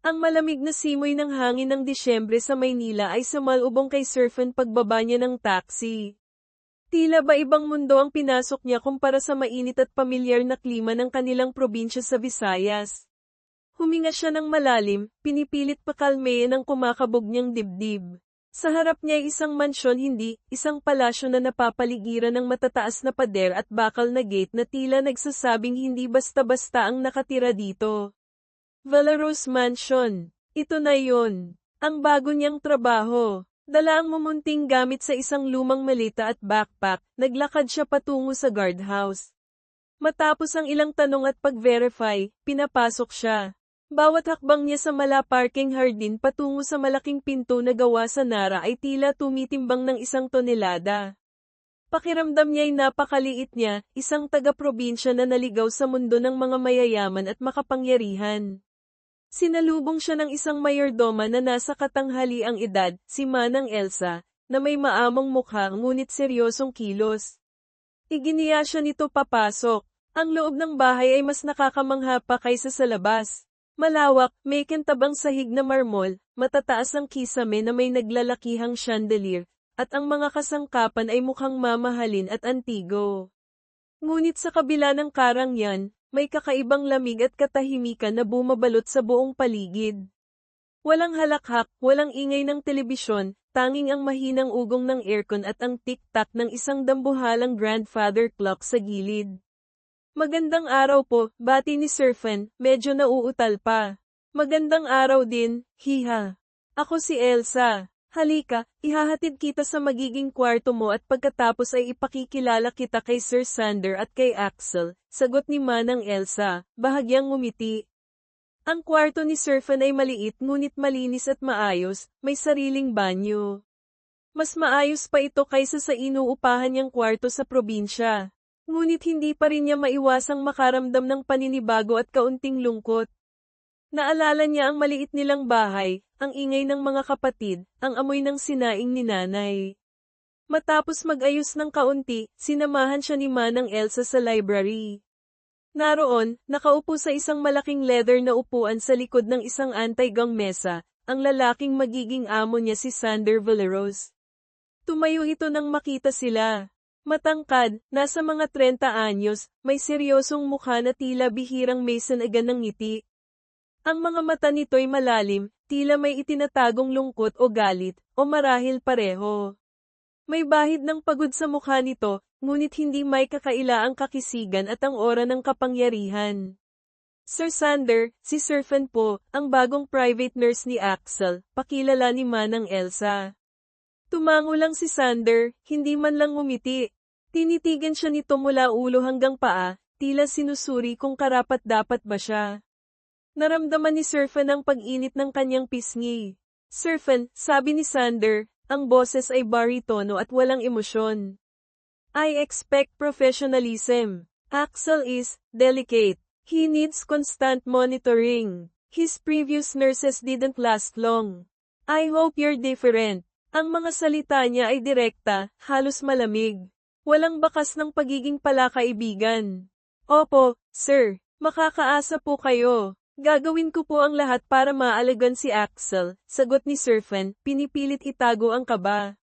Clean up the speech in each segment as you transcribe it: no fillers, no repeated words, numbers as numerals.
Ang malamig na simoy ng hangin ng Disyembre sa Maynila ay sumalubong kay Surfen pagbaba niya ng taxi. Tila ba ibang mundo ang pinasok niya kumpara sa mainit at pamilyar na klima ng kanilang probinsya sa Visayas. Huminga siya ng malalim, pinipilit pakalmayin ang kumakabog niyang dibdib. Sa harap niya ay isang mansyon, hindi, isang palasyo na napapaligiran ng matataas na pader at bakal na gate na tila nagsasabing hindi basta-basta ang nakatira dito. Valeros Mansion. Ito na yun. Ang bago niyang trabaho. Dala ang mumunting gamit sa isang lumang malita at backpack, naglakad siya patungo sa guardhouse. Matapos ang ilang tanong at pag-verify, pinapasok siya. Bawat hakbang niya sa mala-parking hardin patungo sa malaking pinto na gawa sa nara ay tila tumitimbang ng 1 tonelada. Pakiramdam niya ay napakaliit niya, isang taga-probinsya na naligaw sa mundo ng mga mayayaman at makapangyarihan. Sinalubong siya ng isang mayordoma na nasa katanghaliang edad, si Manang Elsa, na may maamong mukha ngunit seryosong kilos. Iginiya siya nito papasok. Ang loob ng bahay ay mas nakakamangha pa kaysa sa labas. Malawak, may kintabang sahig na marmol, matataas ang kisame na may naglalakihang chandelier, at ang mga kasangkapan ay mukhang mamahalin at antigo. Ngunit sa kabila ng karangyan, may kakaibang lamig at katahimikan na bumabalot sa buong paligid. Walang halakhak, walang ingay ng telebisyon, tanging ang mahinang ugong ng aircon at ang tik-tak ng isang dambuhalang grandfather clock sa gilid. Magandang araw po, bati ni Surfen, medyo nauutal pa. Magandang araw din, hiha. Ako si Elsa. Halika, ihahatid kita sa magiging kwarto mo at pagkatapos ay ipakikilala kita kay Sir Sander at kay Axel, sagot ni Manang Elsa, bahagyang ngumiti. Ang kwarto ni Surfen ay maliit ngunit malinis at maayos, may sariling banyo. Mas maayos pa ito kaysa sa inuupahan niyang kwarto sa probinsya. Ngunit hindi pa rin niya maiwasang makaramdam ng paninibago at kaunting lungkot. Naalala niya ang maliit nilang bahay, ang ingay ng mga kapatid, ang amoy ng sinaing ni nanay. Matapos mag-ayos ng kaunti, sinamahan siya ni Manang Elsa sa library. Naroon, nakaupo sa isang malaking leather na upuan sa likod ng isang anti-gang mesa, ang lalaking magiging amo niya si Sander Valeros. Tumayo ito nang makita sila. Matangkad, nasa mga 30 anyos, may seryosong mukha na tila bihirang may sanagan ng ngiti. Ang mga mata nito'y malalim, tila may itinatagong lungkot o galit, o marahil pareho. May bahid ng pagod sa mukha nito, ngunit hindi may kakailaang kakisigan at ang aura ng kapangyarihan. Sir Sander, si Surfen po, ang bagong private nurse ni Axel, pakilala ni Manang Elsa. Tumango lang si Sander, hindi man lang ngumiti. Tinitigan siya nito mula ulo hanggang paa, tila sinusuri kung karapat-dapat ba siya. Naramdaman ni Surfen ang pag-init ng kanyang pisngi. Surfen, sabi ni Sander, ang boses ay baritono at walang emosyon. I expect professionalism. Axel is delicate. He needs constant monitoring. His previous nurses didn't last long. I hope you're different. Ang mga salita niya ay direkta, halos malamig. Walang bakas ng pagiging palakaibigan. Opo, sir, makakaasa po kayo. Gagawin ko po ang lahat para maalagan si Axel, sagot ni Surfen, pinipilit itago ang kaba.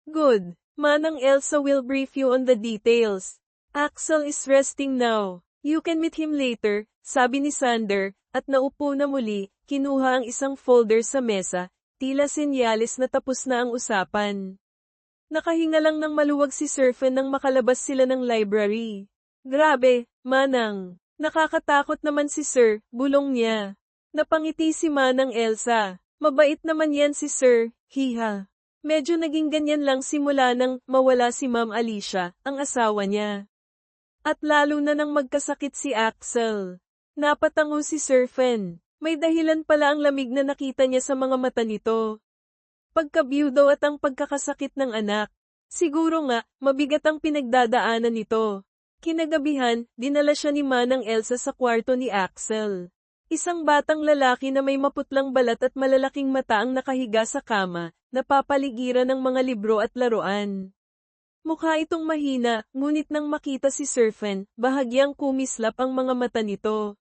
Good. Manang Elsa will brief you on the details. Axel is resting now. You can meet him later, sabi ni Sander, at naupo na muli, kinuha ang isang folder sa mesa, tila senyales na tapos na ang usapan. Nakahinga lang ng maluwag si Surfen nang makalabas sila ng library. Grabe, Manang. Nakakatakot naman si Sir, bulong niya. Napangiti si Manang Elsa. Mabait naman yan si Sir, hiha. Medyo naging ganyan lang simula nang mawala si Ma'am Alicia, ang asawa niya. At lalo na nang magkasakit si Axel. Napatango si Surfen. May dahilan pala ang lamig na nakita niya sa mga mata nito. Pagkabyudo at ang pagkakasakit ng anak. Siguro nga, mabigat ang pinagdadaanan nito. Kinagabihan, dinala siya ni Manang Elsa sa kwarto ni Axel. Isang batang lalaki na may maputlang balat at malalaking mata ang nakahiga sa kama, napapaligiran ng mga libro at laruan. Mukha itong mahina, ngunit nang makita si Surfen, bahagyang kumislap ang mga mata nito.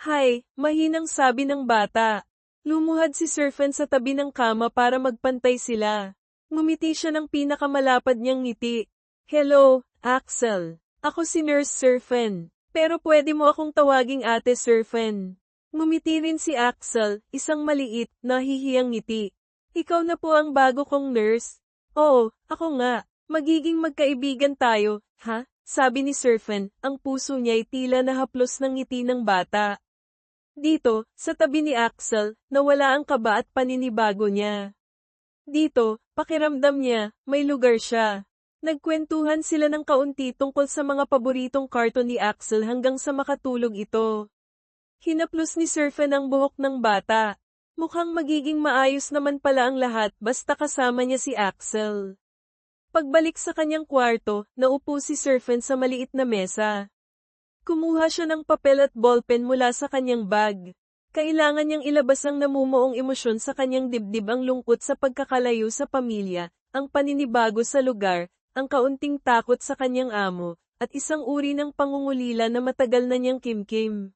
Hay, mahinang sabi ng bata. Lumuhad si Serpent sa tabi ng kama para magpantay sila. Ngumiti siya ng pinakamalapad niyang ngiti. Hello, Axel. Ako si Nurse Serpent. Pero pwede mo akong tawaging Ate Serpent. Ngumiti rin si Axel, isang maliit, nahihiyang ngiti. Ikaw na po ang bago kong nurse. Oo, ako nga. Magiging magkaibigan tayo, ha? Sabi ni Serpent, ang puso niya'y tila nahaplos ng ngiti ng bata. Dito, sa tabi ni Axel, nawala ang kaba at paninibago niya. Dito, pakiramdam niya, may lugar siya. Nagkwentuhan sila ng kaunti tungkol sa mga paboritong karton ni Axel hanggang sa makatulog ito. Hinaplos ni Serpent ang buhok ng bata. Mukhang magiging maayos naman pala ang lahat basta kasama niya si Axel. Pagbalik sa kanyang kwarto, naupo si Serpent sa maliit na mesa. Kumuha siya ng papel at ballpen mula sa kanyang bag. Kailangan niyang ilabas ang namumuong emosyon sa kanyang dibdib, ang lungkot sa pagkakalayo sa pamilya, ang paninibago sa lugar, ang kaunting takot sa kanyang amo, at isang uri ng pangungulila na matagal na niyang kimkim.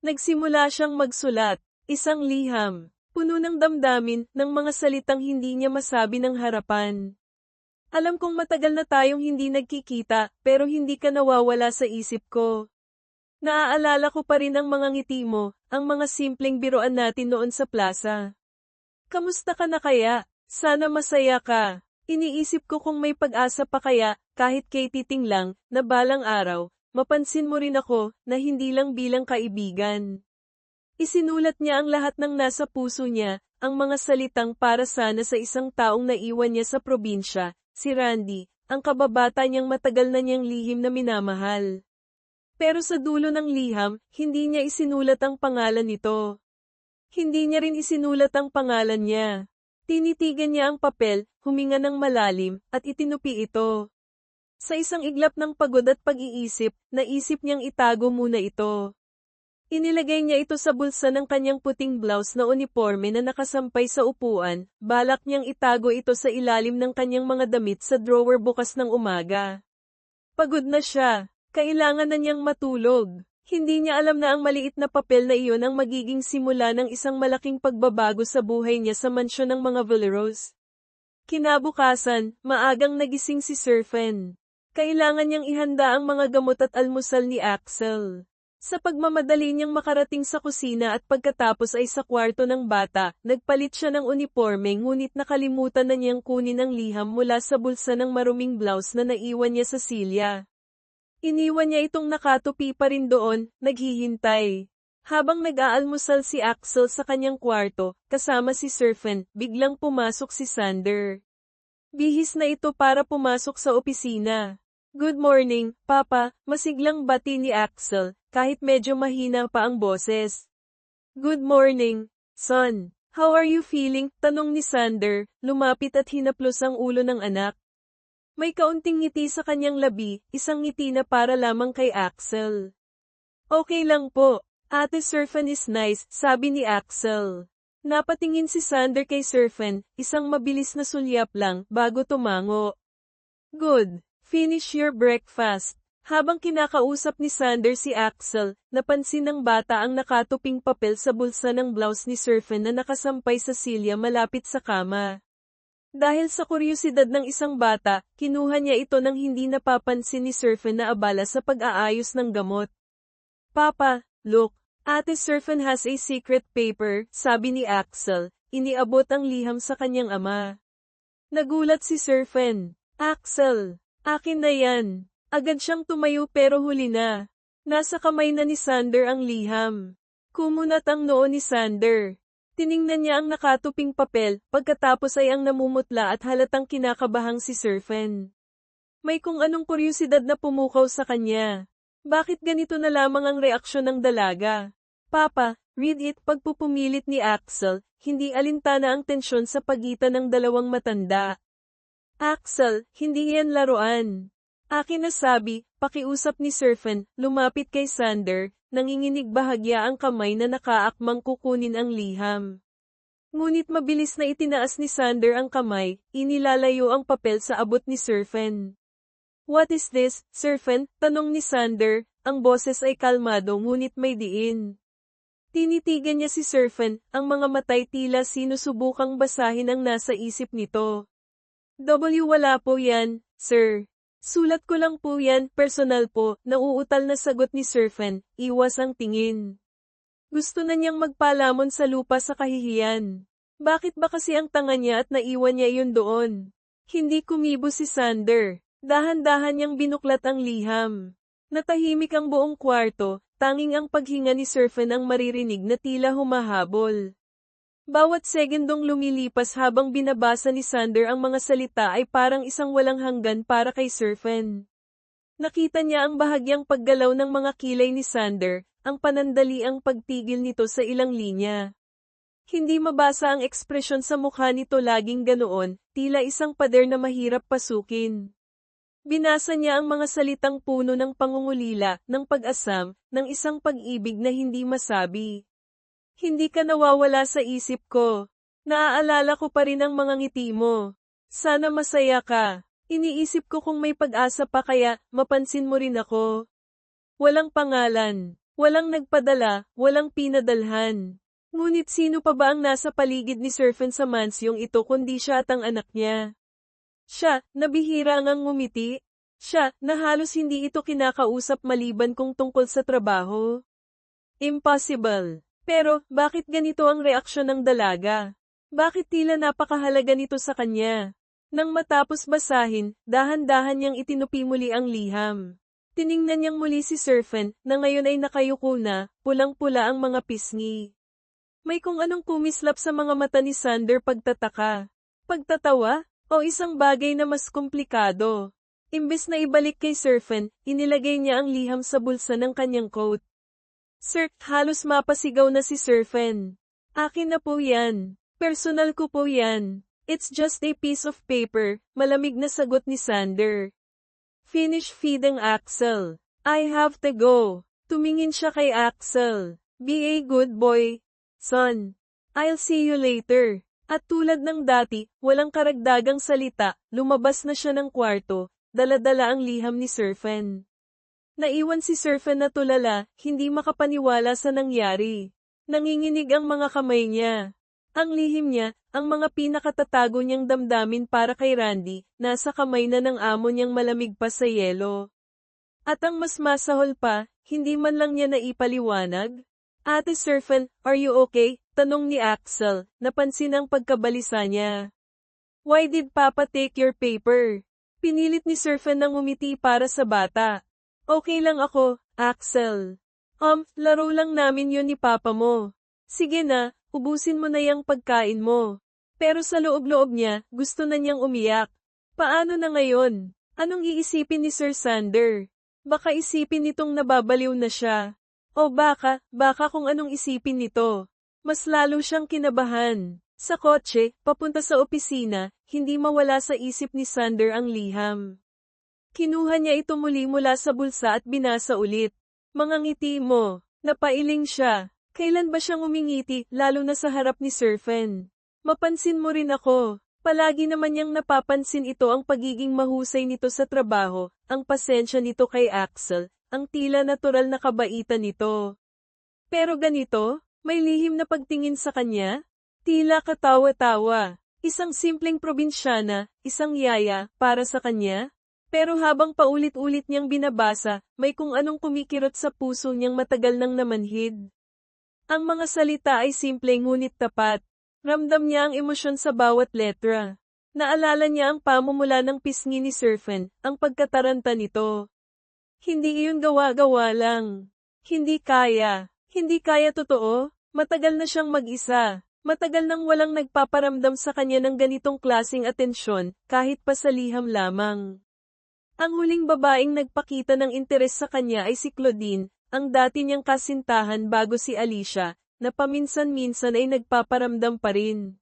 Nagsimula siyang magsulat, isang liham, puno ng damdamin, ng mga salitang hindi niya masabi ng harapan. Alam kong matagal na tayong hindi nagkikita, pero hindi ka nawawala sa isip ko. Naaalala ko pa rin ang mga ngiti mo, ang mga simpleng biruan natin noon sa plaza. Kamusta ka na kaya? Sana masaya ka. Iniisip ko kung may pag-asa pa kaya, kahit kay titing lang, na balang araw, mapansin mo rin ako, na hindi lang bilang kaibigan. Isinulat niya ang lahat ng nasa puso niya, ang mga salitang para sana sa isang taong naiwan niya sa probinsya, si Randy, ang kababata niyang matagal na niyang lihim na minamahal. Pero sa dulo ng liham, hindi niya isinulat ang pangalan nito. Hindi niya rin isinulat ang pangalan niya. Tinitigan niya ang papel, huminga ng malalim, at itinupi ito. Sa isang iglap ng pagod at pag-iisip, naisip niyang itago muna ito. Inilagay niya ito sa bulsa ng kanyang puting blouse na uniforme na nakasampay sa upuan, balak niyang itago ito sa ilalim ng kanyang mga damit sa drawer bukas ng umaga. Pagod na siya. Kailangan na niyang matulog. Hindi niya alam na ang maliit na papel na iyon ang magiging simula ng isang malaking pagbabago sa buhay niya sa mansyon ng mga Villeros. Kinabukasan, maagang nagising si Serpent. Kailangan niyang ihanda ang mga gamot at almusal ni Axel. Sa pagmamadali niyang makarating sa kusina at pagkatapos ay sa kwarto ng bata, nagpalit siya ng uniforme ngunit nakalimutan na niyang kunin ang liham mula sa bulsa ng maruming blouse na naiwan niya sa silya. Iniwan niya itong nakatupi pa rin doon, naghihintay. Habang nag-aalmusal si Axel sa kanyang kwarto, kasama si Serpent, biglang pumasok si Sander. Bihis na ito para pumasok sa opisina. Good morning, Papa, masiglang bati ni Axel, kahit medyo mahina pa ang boses. Good morning, son. How are you feeling? Tanong ni Sander, lumapit at hinaplos ang ulo ng anak. May kaunting ngiti sa kanyang labi, isang ngiti na para lamang kay Axel. Okay lang po, Ate Serpent is nice, sabi ni Axel. Napatingin si Sander kay Serpent, isang mabilis na sulyap lang, bago tumango. Good, finish your breakfast. Habang kinakausap ni Sander si Axel, napansin ng bata ang nakatuping papel sa bulsa ng blouse ni Serpent na nakasampay sa silya malapit sa kama. Dahil sa kuryosidad ng isang bata, kinuha niya ito nang hindi napapansin ni Serpent na abala sa pag-aayos ng gamot. Papa, look, Ate Serpent has a secret paper, sabi ni Axel, iniabot ang liham sa kanyang ama. Nagulat si Serpent. Axel, akin na yan. Agad siyang tumayo pero huli na. Nasa kamay na ni Sander ang liham. Kumunat ang noo ni Sander. Tiningnan niya ang nakatuping papel, pagkatapos ay ang namumutla at halatang kinakabahang si Serpent. May kung anong kuryosidad na pumukaw sa kanya. Bakit ganito na lamang ang reaksyon ng dalaga? Papa, read it. Pagpupumilit ni Axel, hindi alintana ang tensyon sa pagitan ng dalawang matanda. Axel, hindi yan laruan. Akin na sabi, pakiusap ni Serpent, lumapit kay Sander, nanginginig bahagya ang kamay na nakaakmang kukunin ang liham. Ngunit mabilis na itinaas ni Sander ang kamay, inilalayo ang papel sa abot ni Serpent. What is this, Serpent? Tanong ni Sander, ang boses ay kalmado ngunit may diin. Tinitigan niya si Serpent, ang mga matay tila sinusubukang basahin ang nasa isip nito. Wala po yan, sir. Sulat ko lang po yan, personal po, nauutal na sagot ni Serpent, iwas ang tingin. Gusto na niyang magpalamon sa lupa sa kahihiyan. Bakit ba kasi ang tanga niya at naiwan niya iyon doon? Hindi kumibo si Sander. Dahan-dahan niyang binuklat ang liham. Natahimik ang buong kwarto, tanging ang paghinga ni Serpent ang maririnig na tila humahabol. Bawat segundong lumilipas habang binabasa ni Sander ang mga salita ay parang isang walang hanggan para kay Serpent. Nakita niya ang bahagyang paggalaw ng mga kilay ni Sander, ang panandaliang pagtigil nito sa ilang linya. Hindi mabasa ang ekspresyon sa mukha nito, laging ganoon, tila isang pader na mahirap pasukin. Binasa niya ang mga salitang puno ng pangungulila, ng pag-asam, ng isang pag-ibig na hindi masabi. Hindi ka nawawala sa isip ko. Naaalala ko pa rin ang mga ngiti mo. Sana masaya ka. Iniisip ko kung may pag-asa pa, kaya mapansin mo rin ako. Walang pangalan, walang nagpadala, walang pinadalhan. Ngunit sino pa ba ang nasa paligid ni Serpent sa mansyong ito kundi siya at ang anak niya? Siya, na bihira ngang ngumiti. Siya, na halos hindi ito kinakausap maliban kung tungkol sa trabaho. Impossible. Pero, bakit ganito ang reaksyon ng dalaga? Bakit tila napakahalaga nito sa kanya? Nang matapos basahin, dahan-dahan niyang itinupi muli ang liham. Tiningnan niyang muli si Serpent, na ngayon ay nakayuko na, pulang-pula ang mga pisngi. May kung anong kumislap sa mga mata ni Sander, pagtataka, pagtatawa, o isang bagay na mas komplikado. Imbes na ibalik kay Serpent, inilagay niya ang liham sa bulsa ng kanyang coat. Sir, halos mapasigaw na si Serpent. Akin na po yan. Personal ko po yan. It's just a piece of paper, malamig na sagot ni Sander. Finish feeding Axel. I have to go. Tumingin siya kay Axel. Be a good boy, son. I'll see you later. At tulad ng dati, walang karagdagang salita, lumabas na siya ng kwarto, dala-dala ang liham ni Serpent. Naiwan si Serpent na tulala, hindi makapaniwala sa nangyari. Nanginginig ang mga kamay niya. Ang lihim niya, ang mga pinakatatago niyang damdamin para kay Randy, nasa kamay na ng amo niyang malamig pa sa yelo. At ang mas masahol pa, hindi man lang niya naipaliwanag. Ate Serpent, are you okay? Tanong ni Axel, napansin ang pagkabalisa niya. Why did Papa take your paper? Pinilit ni Serpent na ngumiti para sa bata. Okay lang ako, Axel. Laro lang namin yun ni Papa mo. Sige na, ubusin mo na yung pagkain mo. Pero sa loob-loob niya, gusto na niyang umiyak. Paano na ngayon? Anong iisipin ni Sir Sander? Baka isipin nitong nababaliw na siya. O baka kung anong isipin nito. Mas lalo siyang kinabahan. Sa kotse, papunta sa opisina, hindi mawala sa isip ni Sander ang liham. Kinuha niya ito muli mula sa bulsa at binasa ulit. Mga ngiti mo. Napailing siya. Kailan ba siyang umingiti, lalo na sa harap ni Serpent? Mapansin mo rin ako. Palagi naman niyang napapansin ito, ang pagiging mahusay nito sa trabaho, ang pasensya nito kay Axel, ang tila natural na kabaitan nito. Pero ganito, may lihim na pagtingin sa kanya? Tila katawa-tawa. Isang simpleng probinsyana, isang yaya, para sa kanya? Pero habang paulit-ulit niyang binabasa, may kung anong kumikirot sa puso niyang matagal nang namanhid. Ang mga salita ay simple ngunit tapat. Ramdam niya ang emosyon sa bawat letra. Naalala niya ang pamumula ng pisngi ni Serpent, ang pagkataranta nito. Hindi iyon gawa-gawa lang. Hindi kaya totoo. Matagal na siyang mag-isa. Matagal nang walang nagpaparamdam sa kanya ng ganitong klaseng atensyon, kahit pa sa liham lamang. Ang huling babaeng nagpakita ng interes sa kanya ay si Claudine, ang dati niyang kasintahan bago si Alicia, na paminsan-minsan ay nagpaparamdam pa rin.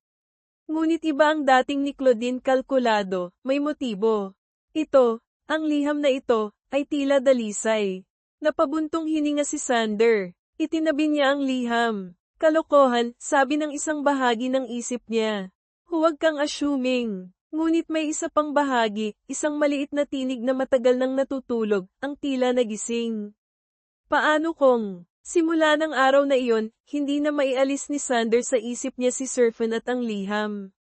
Ngunit iba ang dating ni Claudine, kalkulado, may motibo. Ito, ang liham na ito, ay tila dalisay. Napabuntong hininga si Sander. Itinabi niya ang liham. Kalokohan, sabi ng isang bahagi ng isip niya. Huwag kang assuming. Ngunit may isa pang bahagi, isang maliit na tinig na matagal nang natutulog, ang tila nagising. Paano kung Simula ng araw na iyon, hindi na maialis ni Sander sa isip niya si Serpent at ang liham.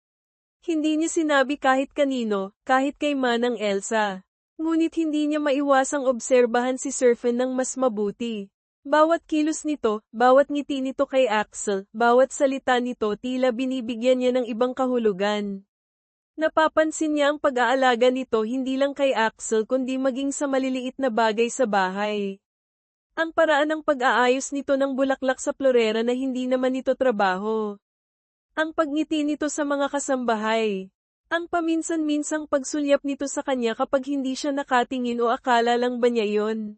Hindi niya sinabi kahit kanino, kahit kay Manang Elsa. Ngunit hindi niya maiwasang obserbahan si Serpent ng mas mabuti. Bawat kilos nito, bawat ngiti nito kay Axel, bawat salita nito tila binibigyan niya ng ibang kahulugan. Napapansin niya ang pag-aalaga nito hindi lang kay Axel kundi maging sa maliliit na bagay sa bahay. Ang paraan ng pag-aayos nito ng bulaklak sa florera na hindi naman ito trabaho. Ang pagngiti nito sa mga kasambahay. Ang paminsan-minsang pagsulyap nito sa kanya kapag hindi siya nakatingin o akala lang ba niya iyon.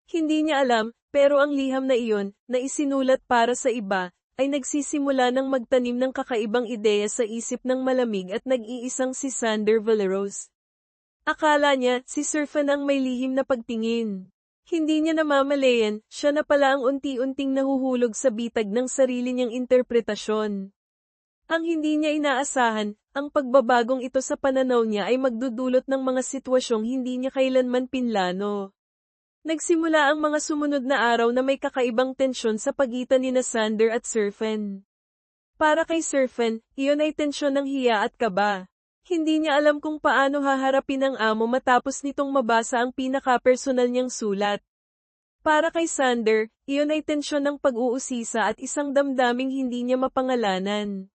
Hindi niya alam, pero ang liham na iyon, na isinulat para sa iba, ay nagsisimula ng magtanim ng kakaibang ideya sa isip ng malamig at nag-iisang si Sander Valeros. Akala niya, si Serpent ang may lihim na pagtingin. Hindi niya namamalayan, siya na pala ang unti-unting nahuhulog sa bitag ng sarili niyang interpretasyon. Ang hindi niya inaasahan, ang pagbabagong ito sa pananaw niya ay magdudulot ng mga sitwasyong hindi niya kailanman pinlano. Nagsimula ang mga sumunod na araw na may kakaibang tensyon sa pagitan ni Sander at Serpent. Para kay Serpent, iyon ay tensyon ng hiya at kaba. Hindi niya alam kung paano haharapin ang amo matapos nitong mabasa ang pinaka-personal niyang sulat. Para kay Sander, iyon ay tensyon ng pag-uusisa at isang damdaming hindi niya mapangalanan.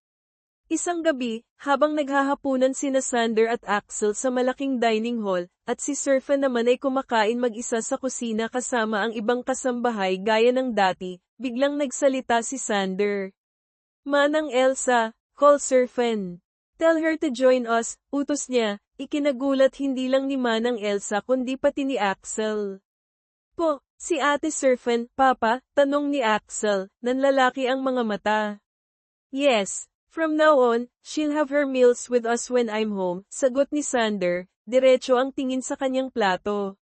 Isang gabi, habang naghahapunan sina Sander at Axel sa malaking dining hall, at si Serpent naman ay kumakain mag-isa sa kusina kasama ang ibang kasambahay gaya ng dati, biglang nagsalita si Sander. Manang Elsa, call Serpent. Tell her to join us, utos niya, ikinagulat hindi lang ni Manang Elsa kundi pati ni Axel. Po, si Ate Serpent, Papa, tanong ni Axel, nanlalaki ang mga mata. Yes, from now on, she'll have her meals with us when I'm home, sagot ni Sander, diretso ang tingin sa kanyang plato.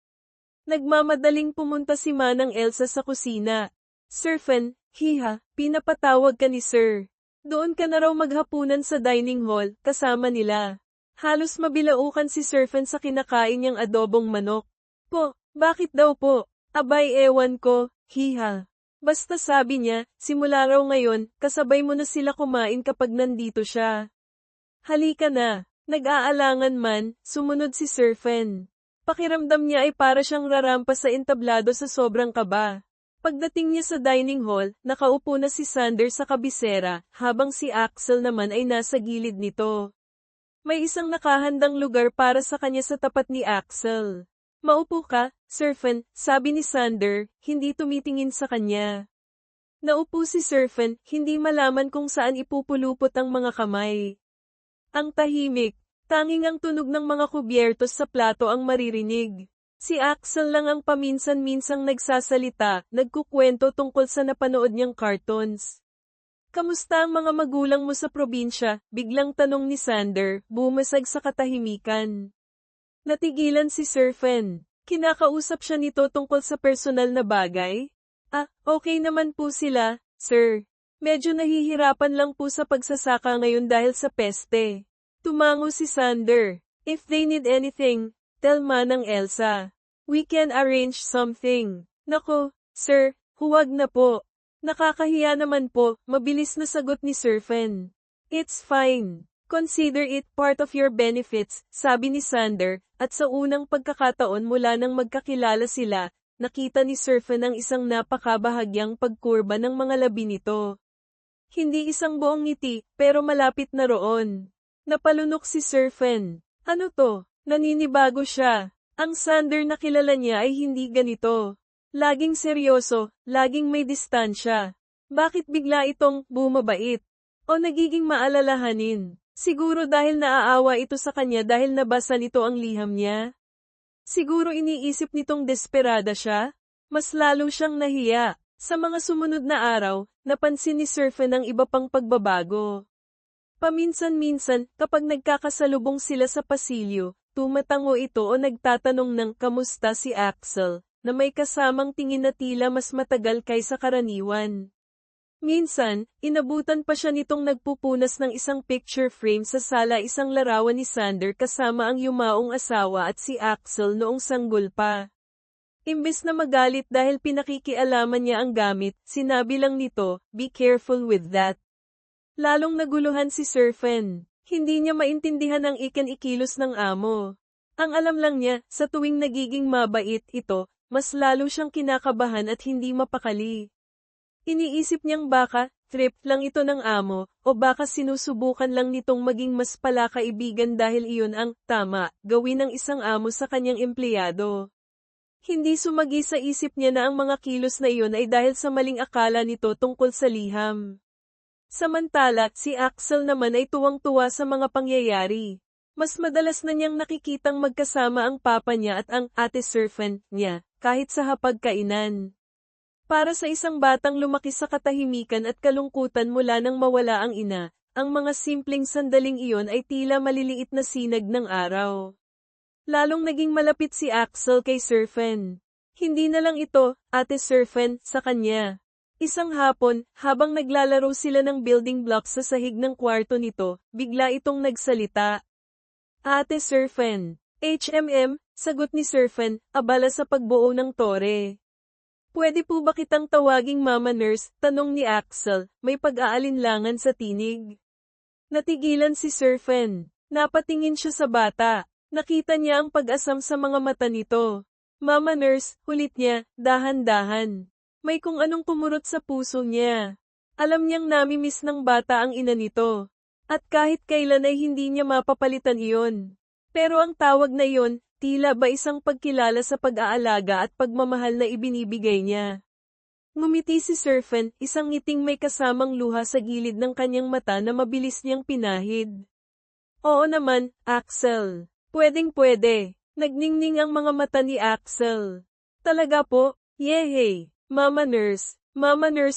Nagmamadaling pumunta si Manang Elsa sa kusina. Serpent, hiha, pinapatawag ka ni Sir. Doon ka na raw maghapunan sa dining hall, kasama nila. Halos mabilaukan si Serpent sa kinakain niyang adobong manok. Po, bakit daw po? Abay ewan ko, hiha. Basta sabi niya, simula raw ngayon, kasabay mo na sila kumain kapag nandito siya. Halika na. Nag-aalangan man, sumunod si Serpent. Pakiramdam niya ay para siyang rarampa sa entablado sa sobrang kaba. Pagdating niya sa dining hall, nakaupo na si Sander sa kabisera, habang si Axel naman ay nasa gilid nito. May isang nakahandang lugar para sa kanya sa tapat ni Axel. Maupo ka, Serpent, sabi ni Sander, hindi tumitingin sa kanya. Naupo si Serpent, hindi malaman kung saan ipupulupot ang mga kamay. Ang tahimik, tanging ang tunog ng mga kubyertos sa plato ang maririnig. Si Axel lang ang paminsan-minsang nagsasalita, nagkukwento tungkol sa napanood niyang cartoons. Kamusta ang mga magulang mo sa probinsya? Biglang tanong ni Sander, bumasag sa katahimikan. Natigilan si Serpent. Kinakausap siya nito tungkol sa personal na bagay? Ah, okay naman po sila, sir. Medyo nahihirapan lang po sa pagsasaka ngayon dahil sa peste. Tumango si Sander. If they need anything, tell Manang Elsa. We can arrange something. Nako, sir, huwag na po. Nakakahiya naman po, mabilis na sagot ni Serpent. It's fine. Consider it part of your benefits, sabi ni Sander, at sa unang pagkakataon mula nang magkakilala sila, nakita ni Serpent ang isang napakabahagyang pagkurba ng mga labi nito. Hindi isang buong ngiti, pero malapit na roon. Napalunok si Serpent. Ano to? Naninibago siya. Ang Sander na kilala niya ay hindi ganito. Laging seryoso, laging may distansya. Bakit bigla itong bumabait? O nagiging maalalahanin? Siguro dahil naaawa ito sa kanya dahil nabasa nito ang liham niya. Siguro iniisip nitong desperada siya. Mas lalo siyang nahiya. Sa mga sumunod na araw, napansin ni Serpent ang iba pang pagbabago. Paminsan-minsan, kapag nagkakasalubong sila sa pasilyo, tumatango ito o nagtatanong ng kamusta si Axel, na may kasamang tingin na tila mas matagal kaysa karaniwan. Minsan, inabutan pa siya nitong nagpupunas ng isang picture frame sa sala isang larawan ni Sander kasama ang yumaong asawa at si Axel noong sanggol pa. Imbes na magalit dahil pinakikialaman niya ang gamit, sinabi lang nito, "Be careful with that." Lalong naguluhan si Sir Fen. Hindi niya maintindihan ang ikilos ng amo. Ang alam lang niya, sa tuwing nagiging mabait ito, mas lalo siyang kinakabahan at hindi mapakali. Iniisip niyang baka, trip lang ito ng amo, o baka sinusubukan lang nitong maging mas palakaibigan dahil iyon ang tama gawin ng isang amo sa kanyang empleyado. Hindi sumagi sa isip niya na ang mga kilos na iyon ay dahil sa maling akala nito tungkol sa liham. Samantala, si Axel naman ay tuwang-tuwa sa mga pangyayari. Mas madalas na niyang nakikitang magkasama ang papa niya at ang ate servant niya, kahit sa hapagkainan. Para sa isang batang lumaki sa katahimikan at kalungkutan mula nang mawala ang ina, ang mga simpleng sandaling iyon ay tila maliliit na sinag ng araw. Lalong naging malapit si Axel kay Sir Fen. Hindi na lang ito, ate Sir Fen, sa kanya. Isang hapon, habang naglalaro sila ng building blocks sa sahig ng kwarto nito, bigla itong nagsalita. Ate Sir Fen. Sagot ni Sir Fen, abala sa pagbuo ng tore. Pwede po ba kitang tawaging Mama Nurse? Tanong ni Axel, may pag-aalinlangan sa tinig. Natigilan si Sir Fen. Napatingin siya sa bata. Nakita niya ang pag-asam sa mga mata nito. Mama Nurse, hulit niya, dahan-dahan. May kung anong kumurot sa puso niya. Alam niyang namimiss ng bata ang ina nito. At kahit kailan ay hindi niya mapapalitan iyon. Pero ang tawag na iyon, tila ba isang pagkilala sa pag-aalaga at pagmamahal na ibinibigay niya. Ngumiti si Sir Fen, isang ngiting may kasamang luha sa gilid ng kanyang mata na mabilis niyang pinahid. Oo naman, Axel. Pwedeng-pwede. Nagningning ang mga mata ni Axel. Talaga po? Yehey! Mama Nurse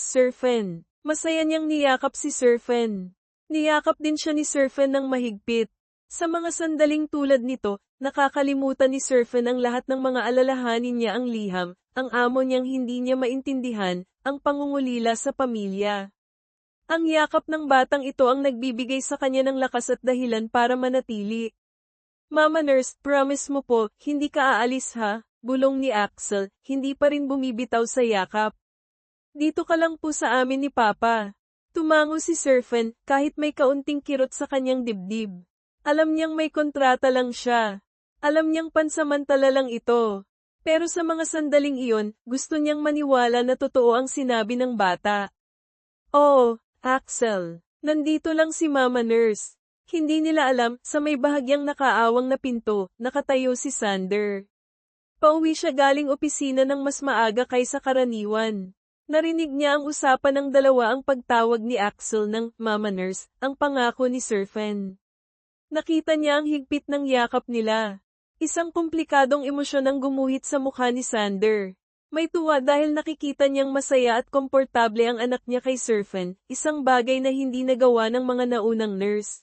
Sir Fen. Masaya niyang niyakap si Sir Fen. Niyakap din siya ni Sir Fen ng mahigpit. Sa mga sandaling tulad nito, nakakalimutan ni Sir Fen ang lahat ng mga alalahanin niya ang liham, ang amo niyang hindi niya maintindihan, ang pangungulila sa pamilya. Ang yakap ng batang ito ang nagbibigay sa kanya ng lakas at dahilan para manatili. Mama Nurse, promise mo po, hindi ka aalis ha? Bulong ni Axel, hindi pa rin bumibitaw sa yakap. Dito ka lang po sa amin ni Papa. Tumango si Sir Fen, kahit may kaunting kirot sa kanyang dibdib. Alam niyang may kontrata lang siya. Alam niyang pansamantala lang ito. Pero sa mga sandaling iyon, gusto niyang maniwala na totoo ang sinabi ng bata. Oo, Axel. Nandito lang si Mama Nurse. Hindi nila alam, sa may bahagyang nakaawang na pinto, nakatayo si Sander. Pauwi siya galing opisina ng mas maaga kaysa karaniwan. Narinig niya ang usapan ng dalawa ang pagtawag ni Axel ng Mama Nurse, ang pangako ni Sir Fen. Nakita niya ang higpit ng yakap nila. Isang komplikadong emosyon ang gumuhit sa mukha ni Sander. May tuwa dahil nakikita niyang masaya at komportable ang anak niya kay Sir Fen, isang bagay na hindi nagawa ng mga naunang nurse.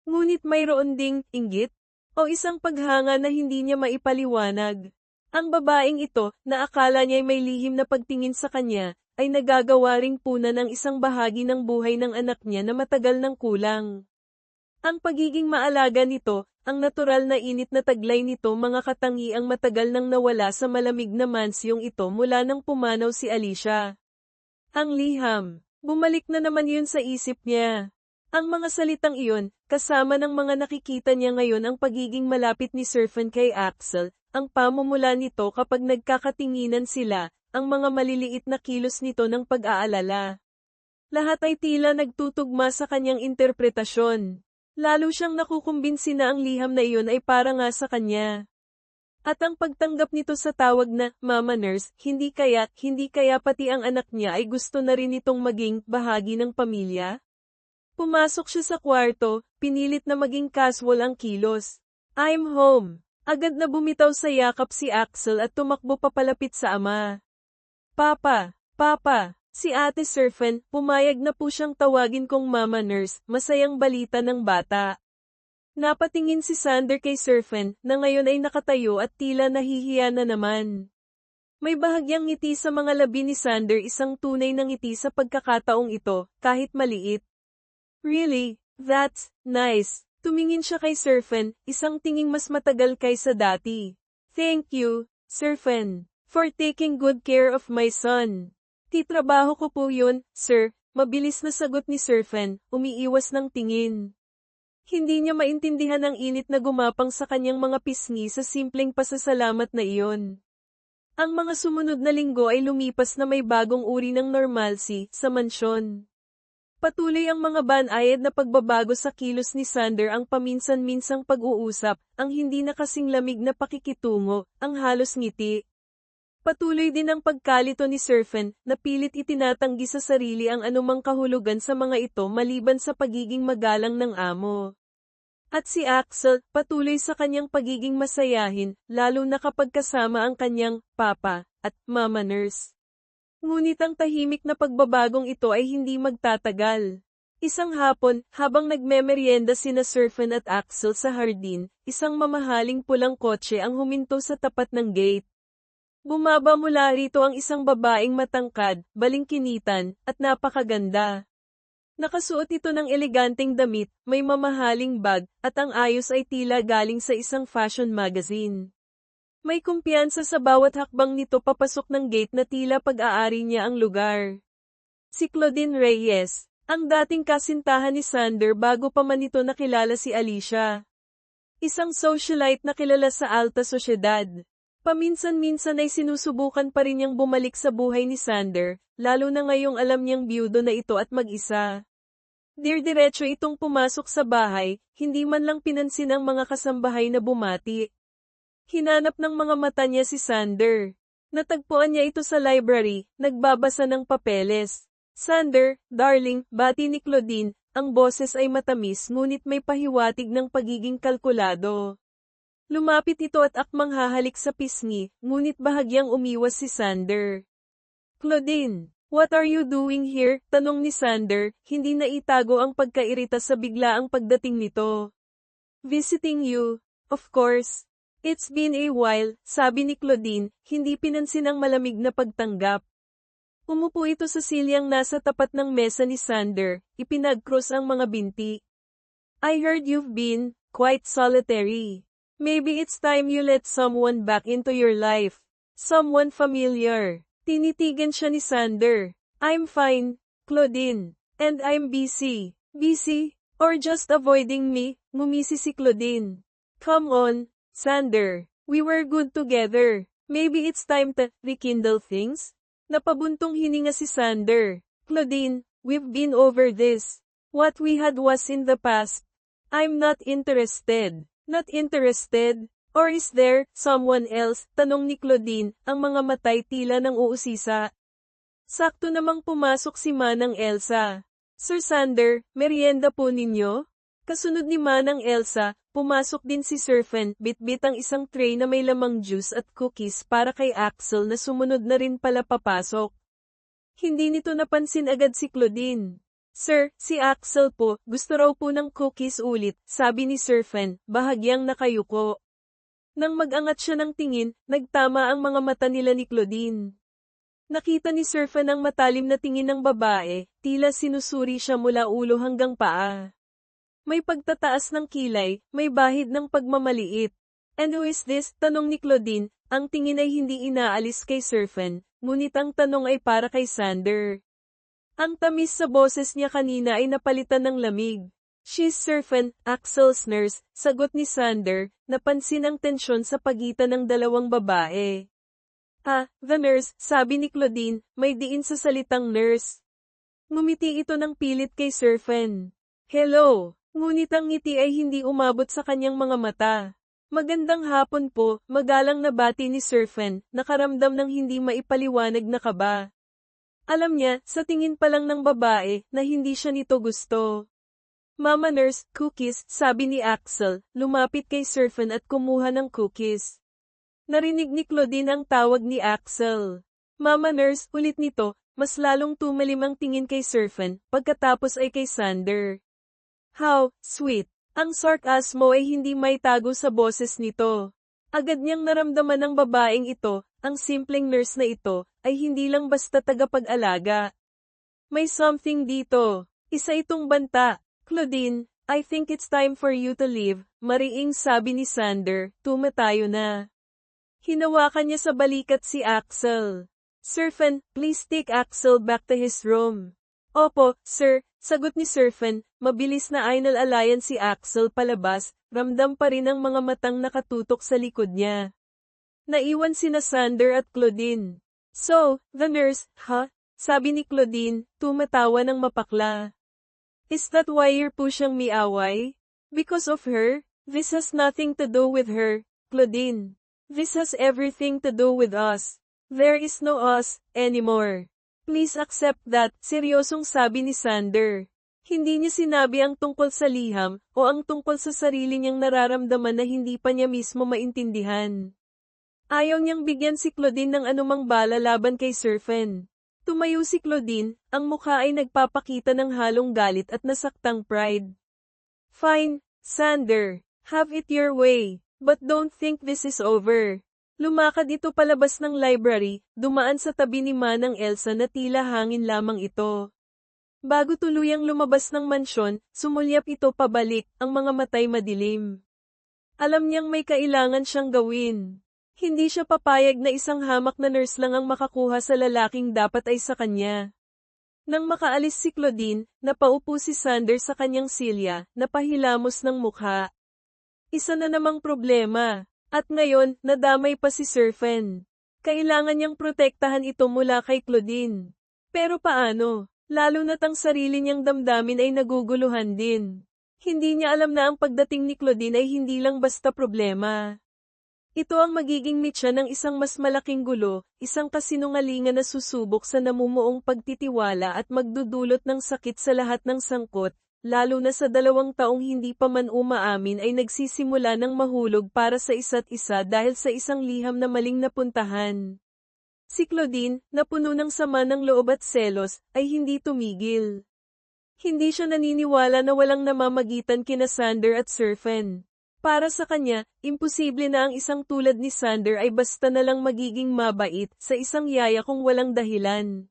Ngunit mayroon ding inggit o isang paghanga na hindi niya maipaliwanag. Ang babaeng ito, na akala niya'y may lihim na pagtingin sa kanya, ay nagagawa ring punan ng isang bahagi ng buhay ng anak niya na matagal nang kulang. Ang pagiging maalaga nito, ang natural na init na taglay nito mga katangiang matagal nang nawala sa malamig na mansyong ito mula nang pumanaw si Alicia. Ang liham, bumalik na naman yun sa isip niya. Ang mga salitang iyon, kasama ng mga nakikita niya ngayon ang pagiging malapit ni Sir Fen kay Axel, ang pamumula nito kapag nagkakatinginan sila, ang mga maliliit na kilos nito ng pag-aalala. Lahat ay tila nagtutugma sa kanyang interpretasyon. Lalo siyang nakukumbinsi na ang liham na iyon ay para nga sa kanya. At ang pagtanggap nito sa tawag na Mama Nurse, hindi kaya pati ang anak niya ay gusto na rin itong maging bahagi ng pamilya? Pumasok siya sa kwarto, pinilit na maging casual ang kilos. I'm home. Agad na bumitaw sa yakap si Axel at tumakbo papalapit sa ama. Papa, si Ate Sir Fen, pumayag na po siyang tawagin kong Mama Nurse, masayang balita ng bata. Napatingin si Sander kay Sir Fen, na ngayon ay nakatayo at tila nahihiya na naman. May bahagyang ngiti sa mga labi ni Sander, isang tunay na ngiti sa pagkakataong ito, kahit maliit. Really? That's nice. Tumingin siya kay Sir Fen, isang tinging mas matagal kaysa dati. Thank you, Sir Fen. For taking good care of my son. Titrabaho ko po yun, sir, mabilis na sagot ni Sir Fen, umiiwas ng tingin. Hindi niya maintindihan ang init na gumapang sa kanyang mga pisngi sa simpleng pasasalamat na iyon. Ang mga sumunod na linggo ay lumipas na may bagong uri ng normalcy sa mansyon. Patuloy ang mga banayad na pagbabago sa kilos ni Sander, ang paminsan-minsang pag-uusap, ang hindi na kasing lamig na pakikitungo, ang halos ngiti. Patuloy din ang pagkalito ni Sir Fen, na pilit itinatanggi sa sarili ang anumang kahulugan sa mga ito maliban sa pagiging magalang ng amo. At si Axel, patuloy sa kanyang pagiging masayahin, lalo na kapag kasama ang kanyang papa at mama nurse. Ngunit ang tahimik na pagbabagong ito ay hindi magtatagal. Isang hapon, habang nagmemeryenda sina Sir Fen at Axel sa hardin, isang mamahaling pulang kotse ang huminto sa tapat ng gate. Bumaba mula rito ang isang babaeng matangkad, balingkinitan, at napakaganda. Nakasuot ito ng eleganteng damit, may mamahaling bag, at ang ayos ay tila galing sa isang fashion magazine. May kumpiyansa sa bawat hakbang nito papasok ng gate na tila pag-aari niya ang lugar. Si Claudine Reyes, ang dating kasintahan ni Sander bago pa man ito nakilala si Alicia. Isang socialite na kilala sa alta sosyedad. Paminsan-minsan ay sinusubukan pa rin niyang bumalik sa buhay ni Sander, lalo na ngayong alam niyang biyudo na ito at mag-isa. Dir-diretso itong pumasok sa bahay, hindi man lang pinansin ang mga kasambahay na bumati. Hinanap ng mga mata niya si Sander. Natagpuan niya ito sa library, nagbabasa ng papeles. Sander, darling, bati ni Claudine, ang boses ay matamis ngunit may pahiwatig ng pagiging kalkulado. Lumapit ito at akmang hahalik sa pisngi, ngunit bahagyang umiwas si Sander. Claudine, what are you doing here? Tanong ni Sander, hindi na itago ang pagkairita sa biglaang pagdating nito. Visiting you, of course. It's been a while, sabi ni Claudine, hindi pinansin ang malamig na pagtanggap. Umupo ito sa silyang nasa tapat ng mesa ni Sander, ipinag-cross ang mga binti. I heard you've been quite solitary. Maybe it's time you let someone back into your life. Someone familiar. Tinitigan siya ni Sander. I'm fine, Claudine. And I'm busy. Busy? Or just avoiding me? Ngumisi si Claudine. Come on, Sander. We were good together. Maybe it's time to rekindle things? Napabuntong hininga si Sander. Claudine, we've been over this. What we had was in the past. I'm not interested. Not interested? Or is there someone else? Tanong ni Claudine, ang mga matay tila nang uusisa. Sakto namang pumasok si Manang Elsa. Sir Sander, merienda po ninyo? Kasunod ni Manang Elsa, pumasok din si Sir Fen, bitbit ang isang tray na may lamang juice at cookies para kay Axel na sumunod na rin pala papasok. Hindi nito napansin agad si Claudine. Sir, si Axel po, gusto raw po ng cookies ulit, sabi ni Sir Fen, bahagyang nakayuko. Nang mag-angat siya ng tingin, nagtama ang mga mata nila ni Claudine. Nakita ni Sir Fen ang matalim na tingin ng babae, tila sinusuri siya mula ulo hanggang paa. May pagtataas ng kilay, may bahid ng pagmamaliit. And who is this? Tanong ni Claudine, ang tingin ay hindi inaalis kay Sir Fen, ngunit ang tanong ay para kay Sander. Ang tamis sa boses niya kanina ay napalitan ng lamig. She's Sir Fen, Axel's nurse, sagot ni Sander, napansin ang tensyon sa pagitan ng dalawang babae. The nurse, sabi ni Claudine, may diin sa salitang nurse. Ngumiti ito ng pilit kay Sir Fen. Hello! Ngunit ang ngiti ay hindi umabot sa kanyang mga mata. Magandang hapon po, magalang na bati ni Sir Fen, nakaramdam ng hindi maipaliwanag na kaba. Alam niya, sa tingin pa lang ng babae, na hindi siya nito gusto. Mama nurse, cookies, sabi ni Axel, lumapit kay Sir Fen at kumuha ng cookies. Narinig ni Claudine ang tawag ni Axel. Mama nurse, ulit nito, mas lalong tumalim ang tingin kay Sir Fen, pagkatapos ay kay Sander. How sweet! Ang sarkasmo ay hindi maitago sa boses nito. Agad niyang naramdaman ng babaeng ito, ang simpleng nurse na ito, ay hindi lang basta tagapag-alaga. May something dito. Isa itong banta. Claudine, I think it's time for you to leave, mariing sabi ni Sander, tumatayo na. Hinawakan niya sa balikat si Axel. Surfen, please take Axel back to his room. Opo, sir, sagot ni Surfen, mabilis na ainal-alayan si Axel palabas, ramdam pa rin ang mga matang nakatutok sa likod niya. Naiwan sina Sander at Claudine. So, the nurse, huh? Sabi ni Claudine, tumatawa ng mapakla. Is that why you're pushing me away? Because of her? This has nothing to do with her, Claudine. This has everything to do with us. There is no us anymore. Please accept that, seryosong sabi ni Sander. Hindi niya sinabi ang tungkol sa liham, o ang tungkol sa sarili niyang nararamdaman na hindi pa niya mismo maintindihan. Ayaw niyang bigyan si Claudine ng anumang bala laban kay Surfen. Tumayo si Claudine, ang mukha ay nagpapakita ng halong galit at nasaktang pride. Fine, Sander. Have it your way. But don't think this is over. Lumakad ito palabas ng library, dumaan sa tabi ni Manang Elsa na tila hangin lamang ito. Bago tuluyang lumabas ng mansyon, sumulyap ito pabalik, ang mga matay madilim. Alam niyang may kailangan siyang gawin. Hindi siya papayag na isang hamak na nurse lang ang makakuha sa lalaking dapat ay sa kanya. Nang makaalis si Claudine, napaupo si Sander sa kanyang silya, napahilamos ng mukha. Isa na namang problema. At ngayon, nadamay pa si Surfen. Kailangan niyang protektahan ito mula kay Claudine. Pero paano? Lalo na't ang sarili niyang damdamin ay naguguluhan din. Hindi niya alam na ang pagdating ni Claudine ay hindi lang basta problema. Ito ang magiging mitya ng isang mas malaking gulo, isang kasinungalingan na susubok sa namumuong pagtitiwala at magdudulot ng sakit sa lahat ng sangkot, lalo na sa 2 taong hindi pa man umaamin ay nagsisimula ng mahulog para sa isa't isa dahil sa isang liham na maling napuntahan. Si Claudine, na puno ng sama ng loob at selos, ay hindi tumigil. Hindi siya naniniwala na walang namamagitan kina Sander at Surfen. Para sa kanya, imposible na ang isang tulad ni Sander ay basta na lang magiging mabait sa isang yaya kung walang dahilan.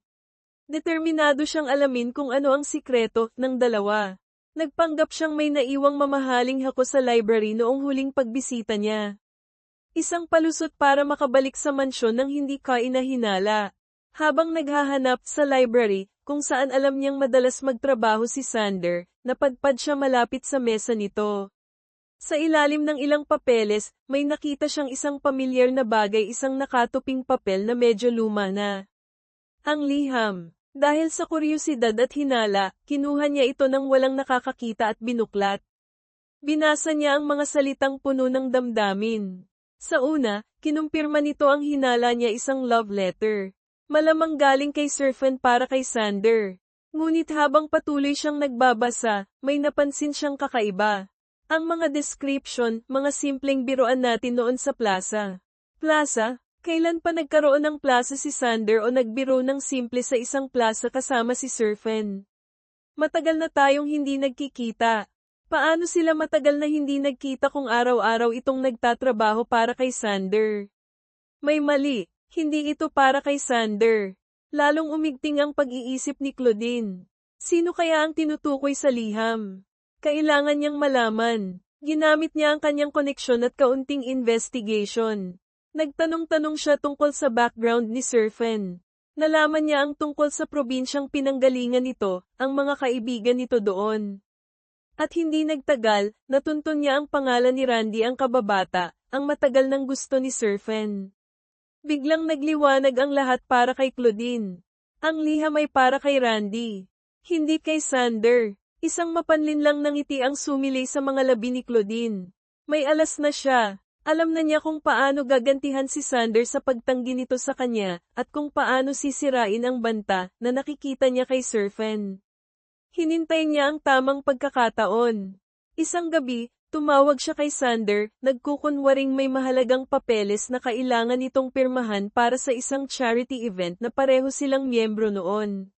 Determinado siyang alamin kung ano ang sikreto ng dalawa. Nagpanggap siyang may naiwang mamahaling hako sa library noong huling pagbisita niya. Isang palusot para makabalik sa mansyon nang hindi kainahinala. Habang naghahanap sa library, kung saan alam niyang madalas magtrabaho si Sander, napadpad siya malapit sa mesa nito. Sa ilalim ng ilang papeles, may nakita siyang isang pamilyar na bagay, isang nakatuping papel na medyo luma na. Ang liham. Dahil sa kuryosidad at hinala, kinuha niya ito nang walang nakakakita at binuklat. Binasa niya ang mga salitang puno ng damdamin. Sa una, kinumpirma nito ang hinala niya, isang love letter. Malamang galing kay Surfen para kay Sander. Ngunit habang patuloy siyang nagbabasa, may napansin siyang kakaiba. Ang mga description, mga simpleng biruan natin noon sa plaza. Plaza? Kailan pa nagkaroon ng plaza si Sander o nagbiro ng simple sa isang plaza kasama si Surfen? Matagal na tayong hindi nagkikita. Paano sila matagal na hindi nagkita kung araw-araw itong nagtatrabaho para kay Sander? May mali, hindi ito para kay Sander. Lalong umigting ang pag-iisip ni Claudine. Sino kaya ang tinutukoy sa liham? Kailangan niyang malaman. Ginamit niya ang kanyang koneksyon at kaunting investigation. Nagtanong-tanong siya tungkol sa background ni Surfen. Nalaman niya ang tungkol sa probinsyang pinanggalingan nito, ang mga kaibigan nito doon. At hindi nagtagal, natuntun niya ang pangalan ni Randy, ang kababata, ang matagal nang gusto ni Surfen. Biglang nagliwanag ang lahat para kay Claudine. Ang liham ay para kay Randy. Hindi kay Sander. Isang mapanlin lang ng ngiti ang sumilay sa mga labi ni Claudine. May alas na siya. Alam na niya kung paano gagantihan si Sander sa pagtanggi nito sa kanya, at kung paano sisirain ang banta na nakikita niya kay Surfen. Hinintay niya ang tamang pagkakataon. Isang gabi, tumawag siya kay Sander, nagkukunwaring may mahalagang papeles na kailangan itong pirmahan para sa isang charity event na pareho silang miyembro noon.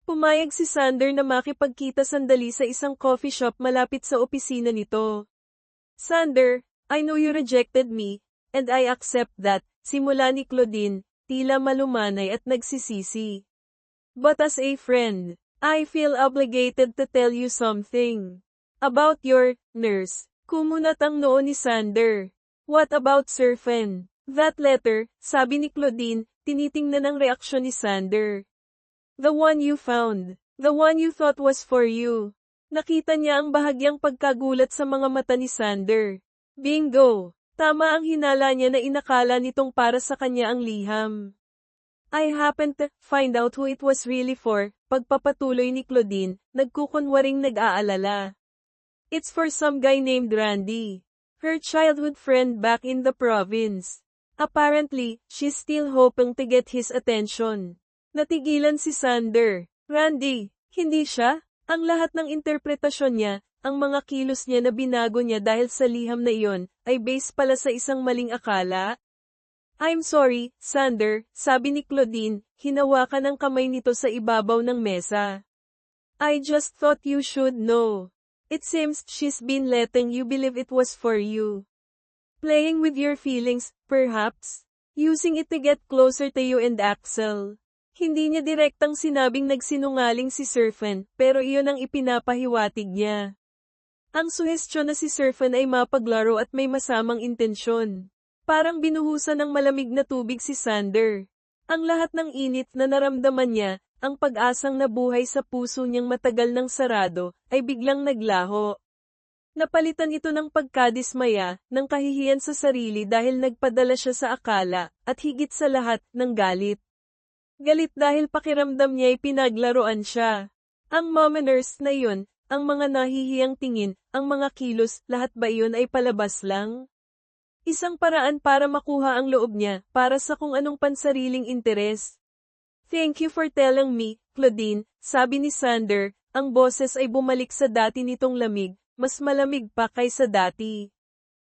Pumayag si Sander na makipagkita sandali sa isang coffee shop malapit sa opisina nito. Sander, I know you rejected me, and I accept that, simula ni Claudine, tila malumanay at nagsisisi. But as a friend, I feel obligated to tell you something. About your nurse. Kumunat ang noo ni Sander. What about Surfen? That letter, sabi ni Claudine, tinitingnan ang reaksyon ni Sander. The one you found. The one you thought was for you. Nakita niya ang bahagyang pagkagulat sa mga mata ni Sander. Bingo! Tama ang hinala niya na inakala nitong para sa kanya ang liham. I happened to find out who it was really for, pagpapatuloy ni Claudine, nagkukunwaring nag-aalala. It's for some guy named Randy. Her childhood friend back in the province. Apparently, she's still hoping to get his attention. Natigilan si Sander. Randy, hindi siya? Ang lahat ng interpretasyon niya, ang mga kilos niya na binago niya dahil sa liham na iyon, ay base pala sa isang maling akala? I'm sorry, Sander, sabi ni Claudine, hinawakan ang kamay nito sa ibabaw ng mesa. I just thought you should know. It seems she's been letting you believe it was for you. Playing with your feelings, perhaps? Using it to get closer to you and Axel. Hindi niya direktang sinabing nagsinungaling si Serpent, pero iyon ang ipinapahiwatig niya. Ang suhestyon na si Serpent ay mapaglaro at may masamang intensyon. Parang binuhusan ng malamig na tubig si Sander. Ang lahat ng init na naramdaman niya, ang pag-asang nabuhay sa puso niyang matagal ng sarado, ay biglang naglaho. Napalitan ito ng pagkadismaya, ng kahihiyan sa sarili dahil nagpadala siya sa akala, at higit sa lahat, ng galit. Galit dahil pakiramdam niya ay pinaglaruan siya. Ang manners na iyon, ang mga nahihiyang tingin, ang mga kilos, lahat ba iyon ay palabas lang? Isang paraan para makuha ang loob niya, para sa kung anong pansariling interes. Thank you for telling me, Claudine, sabi ni Sander, ang boses ay bumalik sa dati nitong lamig. Mas malamig pa kaysa dati.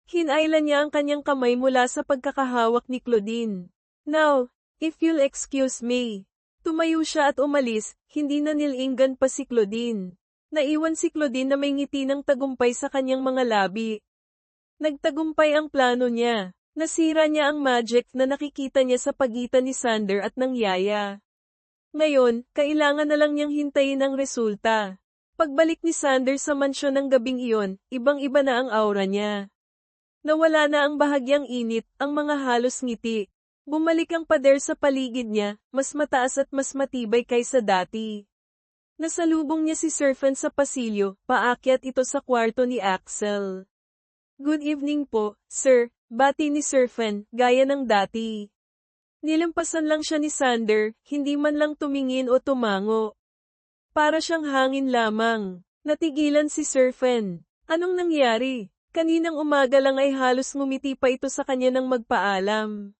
Hinailan niya ang kanyang kamay mula sa pagkakahawak ni Claudine. Now, if you'll excuse me. Tumayo siya at umalis, hindi na nilinggan pa si Claudine. Naiwan si Claudine na may ngiti ng tagumpay sa kanyang mga labi. Nagtagumpay ang plano niya. Nasira niya ang magic na nakikita niya sa pagitan ni Sander at ng yaya. Ngayon, kailangan na lang niyang hintayin ang resulta. Pagbalik ni Sander sa mansyon ng gabing iyon, ibang-iba na ang aura niya. Nawala na ang bahagyang init, ang mga halos ngiti. Bumalik ang pader sa paligid niya, mas mataas at mas matibay kaysa dati. Nasalubong niya si Serpent sa pasilyo, paakyat ito sa kwarto ni Axel. Good evening po, sir, bati ni Serpent, gaya ng dati. Nilampasan lang siya ni Sander, hindi man lang tumingin o tumango. Para siyang hangin lamang. Natigilan si Serpent. Anong nangyari? Kaninang umaga lang ay halos ngumiti pa ito sa kanya nang magpaalam.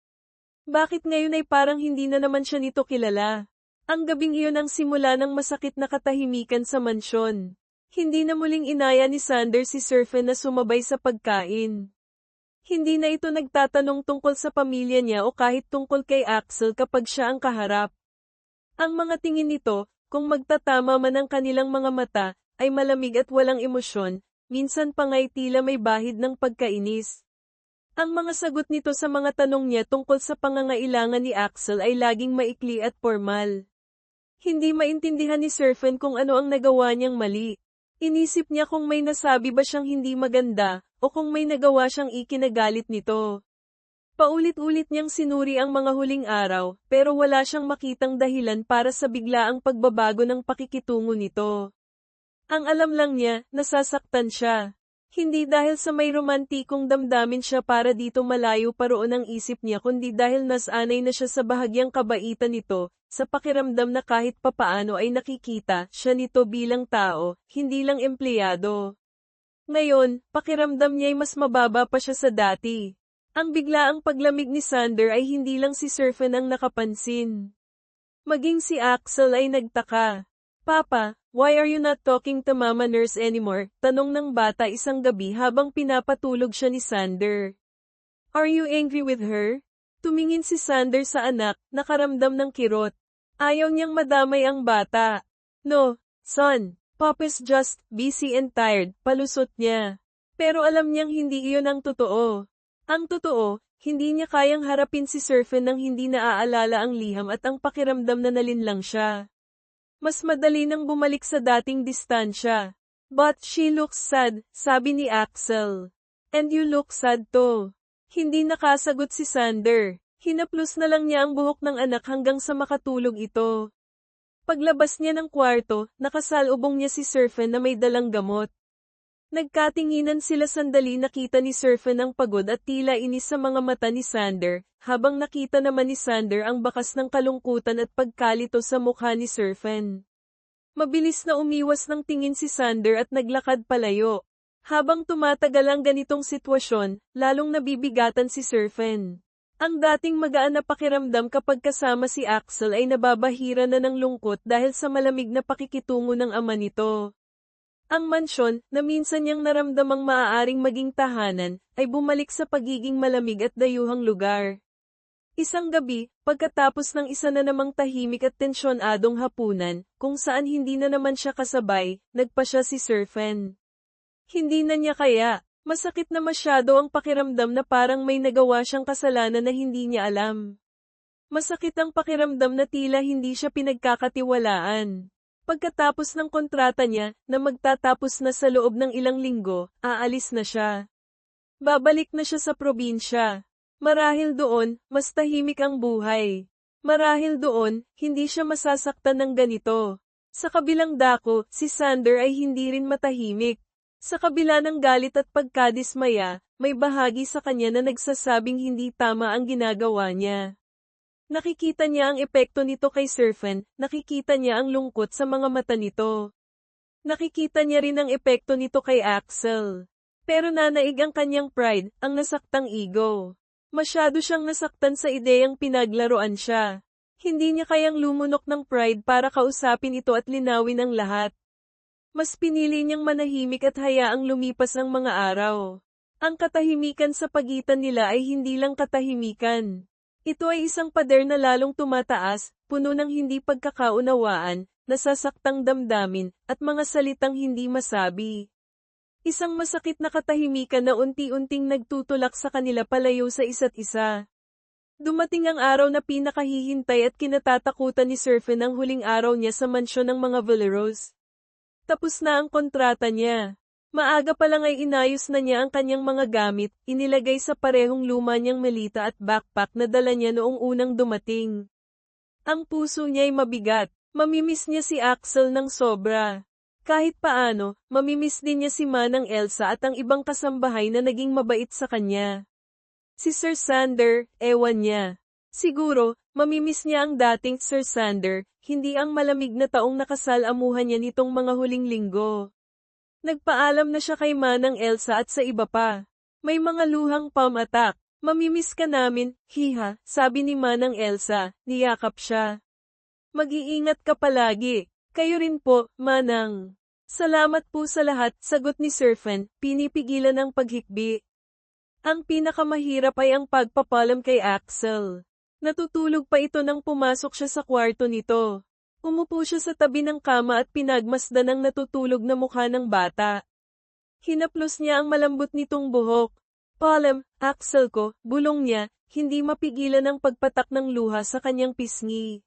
Bakit ngayon ay parang hindi na naman siya nito kilala? Ang gabing iyon ang simula ng masakit na katahimikan sa mansyon. Hindi na muling inaya ni Sander si Serpent na sumabay sa pagkain. Hindi na ito nagtatanong tungkol sa pamilya niya o kahit tungkol kay Axel kapag siya ang kaharap. Ang mga tingin nito, kung magtatama man ang kanilang mga mata, ay malamig at walang emosyon, minsan pa nga'y tila may bahid ng pagkainis. Ang mga sagot nito sa mga tanong niya tungkol sa pangangailangan ni Axel ay laging maikli at formal. Hindi maintindihan ni Serpent kung ano ang nagawa niyang mali. Inisip niya kung may nasabi ba siyang hindi maganda, o kung may nagawa siyang ikinagalit nito. Paulit-ulit niyang sinuri ang mga huling araw, pero wala siyang makitang dahilan para sa biglaang pagbabago ng pakikitungo nito. Ang alam lang niya, nasasaktan siya. Hindi dahil sa may romantikong damdamin siya para dito malayo pa roon ang isip niya kundi dahil nasanay na siya sa bahagyang kabaitan nito, sa pakiramdam na kahit papaano ay nakikita siya nito bilang tao, hindi lang empleyado. Ngayon, pakiramdam niya ay mas mababa pa siya sa dati. Ang biglaang paglamig ni Sander ay hindi lang si Serpent ang nakapansin. Maging si Axel ay nagtaka. Papa, why are you not talking to Mama Nurse anymore? Tanong ng bata isang gabi habang pinapatulog siya ni Sander. Are you angry with her? Tumingin si Sander sa anak, nakaramdam ng kirot. Ayaw niyang madamay ang bata. No, son, Papa's just busy and tired, palusot niya. Pero alam niyang hindi iyon ang totoo. Ang totoo, hindi niya kayang harapin si Serpent nang hindi naaalala ang liham at ang pakiramdam na nalinlang siya. Mas madali nang bumalik sa dating distansya. But she looks sad, sabi ni Axel. And you look sad too. Hindi nakasagot si Sander. Hinaplos na lang niya ang buhok ng anak hanggang sa makatulog ito. Paglabas niya ng kwarto, nakasalubong niya si Serfen na may dalang gamot. Nagkatinginan sila sandali, nakita ni Serfen ang pagod at tila inis sa mga mata ni Sander, habang nakita naman ni Sander ang bakas ng kalungkutan at pagkalito sa mukha ni Serfen. Mabilis na umiwas ng tingin si Sander at naglakad palayo. Habang tumatagal ang ganitong sitwasyon, lalong nabibigatan si Serfen. Ang dating magaan na pakiramdam kapag kasama si Axel ay nababahira na ng lungkot dahil sa malamig na pakikitungo ng ama nito. Ang mansyon, na minsan niyang naramdamang maaaring maging tahanan, ay bumalik sa pagiging malamig at dayuhang lugar. Isang gabi, pagkatapos ng isa na namang tahimik at tensyonadong hapunan, kung saan hindi na naman siya kasabay, nagpa siya si Serfen. Hindi na niya kaya, masakit na masyado ang pakiramdam na parang may nagawa siyang kasalanan na hindi niya alam. Masakit ang pakiramdam na tila hindi siya pinagkakatiwalaan. Pagkatapos ng kontrata niya, na magtatapos na sa loob ng ilang linggo, aalis na siya. Babalik na siya sa probinsya. Marahil doon, mas tahimik ang buhay. Marahil doon, hindi siya masasaktan ng ganito. Sa kabilang dako, si Sander ay hindi rin matahimik. Sa kabila ng galit at pagkadismaya, may bahagi sa kanya na nagsasabing hindi tama ang ginagawa niya. Nakikita niya ang epekto nito kay Serfen, nakikita niya ang lungkot sa mga mata nito. Nakikita niya rin ang epekto nito kay Axel. Pero nanaig ang kanyang pride, ang nasaktang ego. Masyado siyang nasaktan sa ideyang pinaglaruan siya. Hindi niya kayang lumunok ng pride para kausapin ito at linawin ang lahat. Mas pinili niyang manahimik at hayaang lumipas ang mga araw. Ang katahimikan sa pagitan nila ay hindi lang katahimikan. Ito ay isang pader na lalong tumataas, puno ng hindi pagkakaunawaan, nasasaktang damdamin, at mga salitang hindi masabi. Isang masakit na katahimikan na unti-unting nagtutulak sa kanila palayo sa isa't isa. Dumating ang araw na pinakahihintay at kinatatakutan ni Serfen, ang huling araw niya sa mansyon ng mga Valeros. Tapos na ang kontrata niya. Maaga pa lang ay inayos na niya ang kanyang mga gamit, inilagay sa parehong luma niyang malita at backpack na dala niya noong unang dumating. Ang puso niya ay mabigat, mamimiss niya si Axel ng sobra. Kahit paano, mamimiss din niya si Manang Elsa at ang ibang kasambahay na naging mabait sa kanya. Si Sir Sander, ewan niya. Siguro, mamimiss niya ang dating Sir Sander, hindi ang malamig na taong nakasalamuhan niya nitong mga huling linggo. Nagpaalam na siya kay Manang Elsa at sa iba pa. May mga luhang pamatak. Mamimiss ka namin, hiha, sabi ni Manang Elsa, niyakap siya. Mag-iingat ka palagi. Kayo rin po, Manang. Salamat po sa lahat, sagot ni Serfen, pinipigilan ang paghikbi. Ang pinakamahirap ay ang pagpapalam kay Axel. Natutulog pa ito nang pumasok siya sa kwarto nito. Umupo siya sa tabi ng kama at pinagmasdan ang natutulog na mukha ng bata. Hinaplos niya ang malambot nitong buhok. Palam, Axel ko, bulong niya, hindi mapigilan ang pagpatak ng luha sa kanyang pisngi.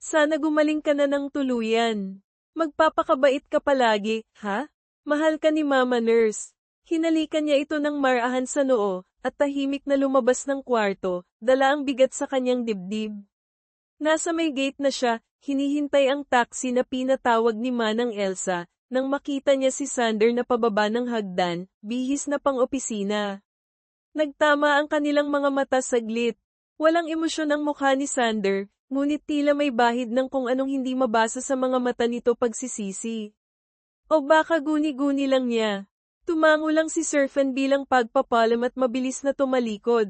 Sana gumaling ka na ng tuluyan. Magpapakabait ka palagi, ha? Mahal ka ni Mama Nurse. Hinalikan niya ito ng marahan sa noo, at tahimik na lumabas ng kwarto, dala ang bigat sa kanyang dibdib. Nasa may gate na siya, hinihintay ang taxi na pinatawag ni Manang Elsa, nang makita niya si Sander na pababa ng hagdan, bihis na pang-opisina. Nagtama ang kanilang mga mata saglit. Walang emosyon ang mukha ni Sander, ngunit tila may bahid ng kung anong hindi mabasa sa mga mata nito pagsisisi. O baka guni-guni lang niya. Tumango lang si Serfen bilang pagpapalam at mabilis na tumalikod.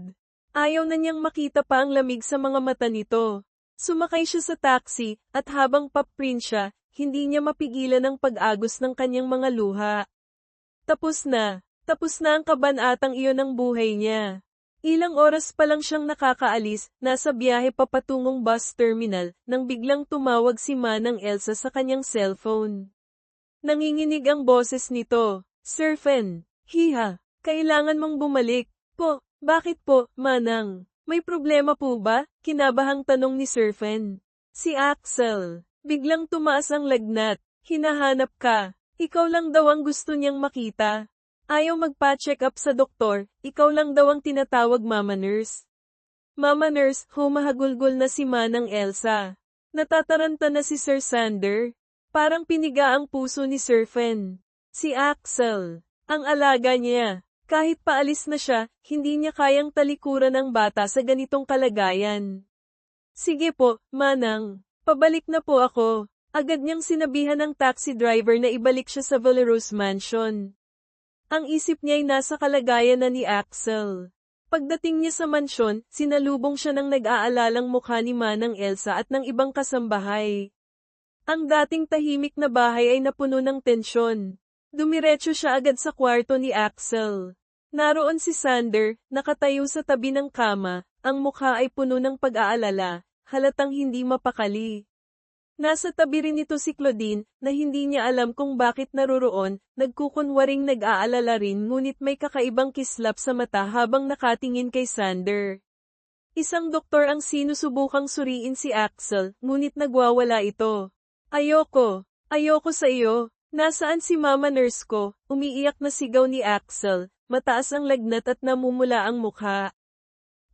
Ayaw na niyang makita pa ang lamig sa mga mata nito. Sumakay siya sa taxi, at habang paprint siya, hindi niya mapigilan ang pag-agos ng kanyang mga luha. Tapos na ang kabanatang iyon ng buhay niya. Ilang oras pa lang siyang nakakaalis, nasa biyahe papatungong bus terminal, nang biglang tumawag si Manang Elsa sa kanyang cellphone. Nanginginig ang boses nito. Serfen, hiha, kailangan mong bumalik. Po, bakit po, Manang? May problema po ba? Kinabahang tanong ni Serfen. Si Axel. Biglang tumaas ang lagnat. Hinahanap ka. Ikaw lang daw ang gusto niyang makita. Ayaw magpa-check up sa doktor, ikaw lang daw ang tinatawag Mama Nurse. Mama Nurse, humahagulgol na si Manang Elsa. Natataranta na si Sir Sander. Parang piniga ang puso ni Sir Fen. Si Axel, ang alaga niya. Kahit paalis na siya, hindi niya kayang talikuran ang bata sa ganitong kalagayan. Sige po, Manang. Pabalik na po ako. Agad niyang sinabihan ng taxi driver na ibalik siya sa Valeros Mansion. Ang isip niya ay nasa kalagayan na ni Axel. Pagdating niya sa mansyon, sinalubong siya ng nag-aalalang mukha ni Manang Elsa at ng ibang kasambahay. Ang dating tahimik na bahay ay napuno ng tensyon. Dumiretso siya agad sa kwarto ni Axel. Naroon si Sander, nakatayo sa tabi ng kama, ang mukha ay puno ng pag-aalala, halatang hindi mapakali. Nasa tabi rin ito si Claudine, na hindi niya alam kung bakit naroroon, nagkukunwaring nag-aalala rin ngunit may kakaibang kislap sa mata habang nakatingin kay Sander. Isang doktor ang sinusubukang suriin si Axel, ngunit nagwawala ito. Ayoko sa iyo. Nasaan si Mama Nurse ko? Umiiyak na sigaw ni Axel, mataas ang lagnat at namumula ang mukha.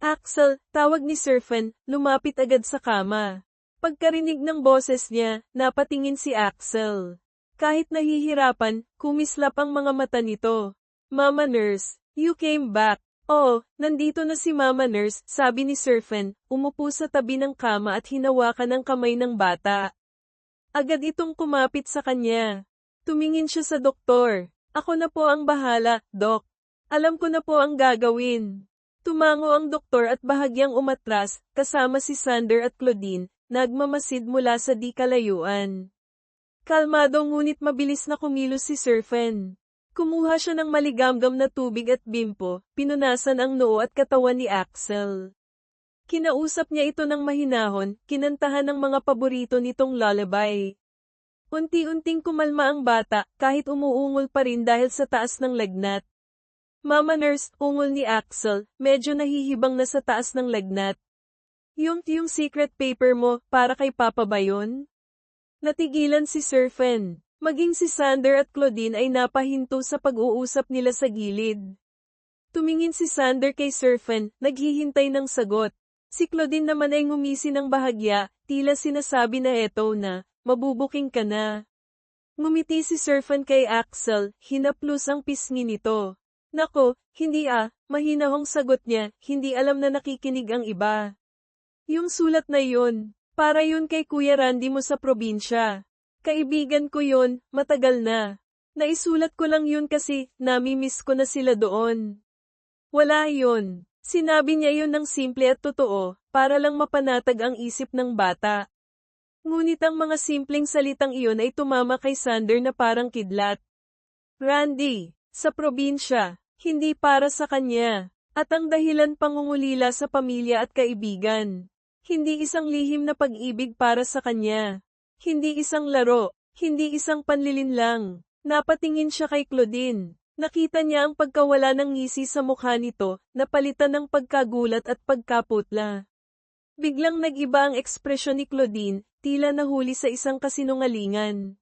Axel, tawag ni Sir Fen, lumapit agad sa kama. Pagkarinig ng boses niya, napatingin si Axel. Kahit nahihirapan, kumislap ang mga mata nito. Mama Nurse, you came back. Oo, nandito na si Mama Nurse, sabi ni Sir Fen, umupo sa tabi ng kama at hinawakan ang kamay ng bata. Agad itong kumapit sa kanya. Tumingin siya sa doktor. Ako na po ang bahala, Dok. Alam ko na po ang gagawin. Tumango ang doktor at bahagyang umatras, kasama si Sander at Claudine, nagmamasid mula sa di kalayuan. Kalmado ngunit mabilis na kumilos si Sir Fen. Kumuha siya ng maligamgam na tubig at bimpo, pinunasan ang noo at katawan ni Axel. Kinausap niya ito ng mahinahon, kinantahan ng mga paborito nitong lullaby. Unti-unting kumalma ang bata, kahit umuungol pa rin dahil sa taas ng lagnat. Mama Nurse, ungol ni Axel, medyo nahihibang na sa taas ng lagnat. Yung secret paper mo, para kay Papa ba yun? Natigilan si Sir Fen. Maging si Sander at Claudine ay napahinto sa pag-uusap nila sa gilid. Tumingin si Sander kay Sir Fen, naghihintay ng sagot. Si Claudine naman ay ngumisi ng bahagya, tila sinasabi na eto na, mabubuking ka na. Ngumiti si Sir Fen kay Axel, hinaplos ang pisngi nito. Nako, hindi mahinahong sagot niya, hindi alam na nakikinig ang iba. Yung sulat na yun, para yun kay Kuya Randy mo sa probinsya. Kaibigan ko yun, matagal na. Naisulat ko lang yun kasi, nami-miss ko na sila doon. Wala yun. Sinabi niya yun ng simple at totoo, para lang mapanatag ang isip ng bata. Ngunit ang mga simpleng salitang iyon ay tumama kay Sander na parang kidlat. Randy, sa probinsya, hindi para sa kanya. At ang dahilan pangungulila sa pamilya at kaibigan. Hindi isang lihim na pag-ibig para sa kanya. Hindi isang laro, hindi isang panlilinlang. Napatingin siya kay Claudine. Nakita niya ang pagkawala ng ngisi sa mukha nito, napalitan ng pagkagulat at pagkaputla. Biglang nag-iba ang ekspresyon ni Claudine, tila nahuli sa isang kasinungalingan.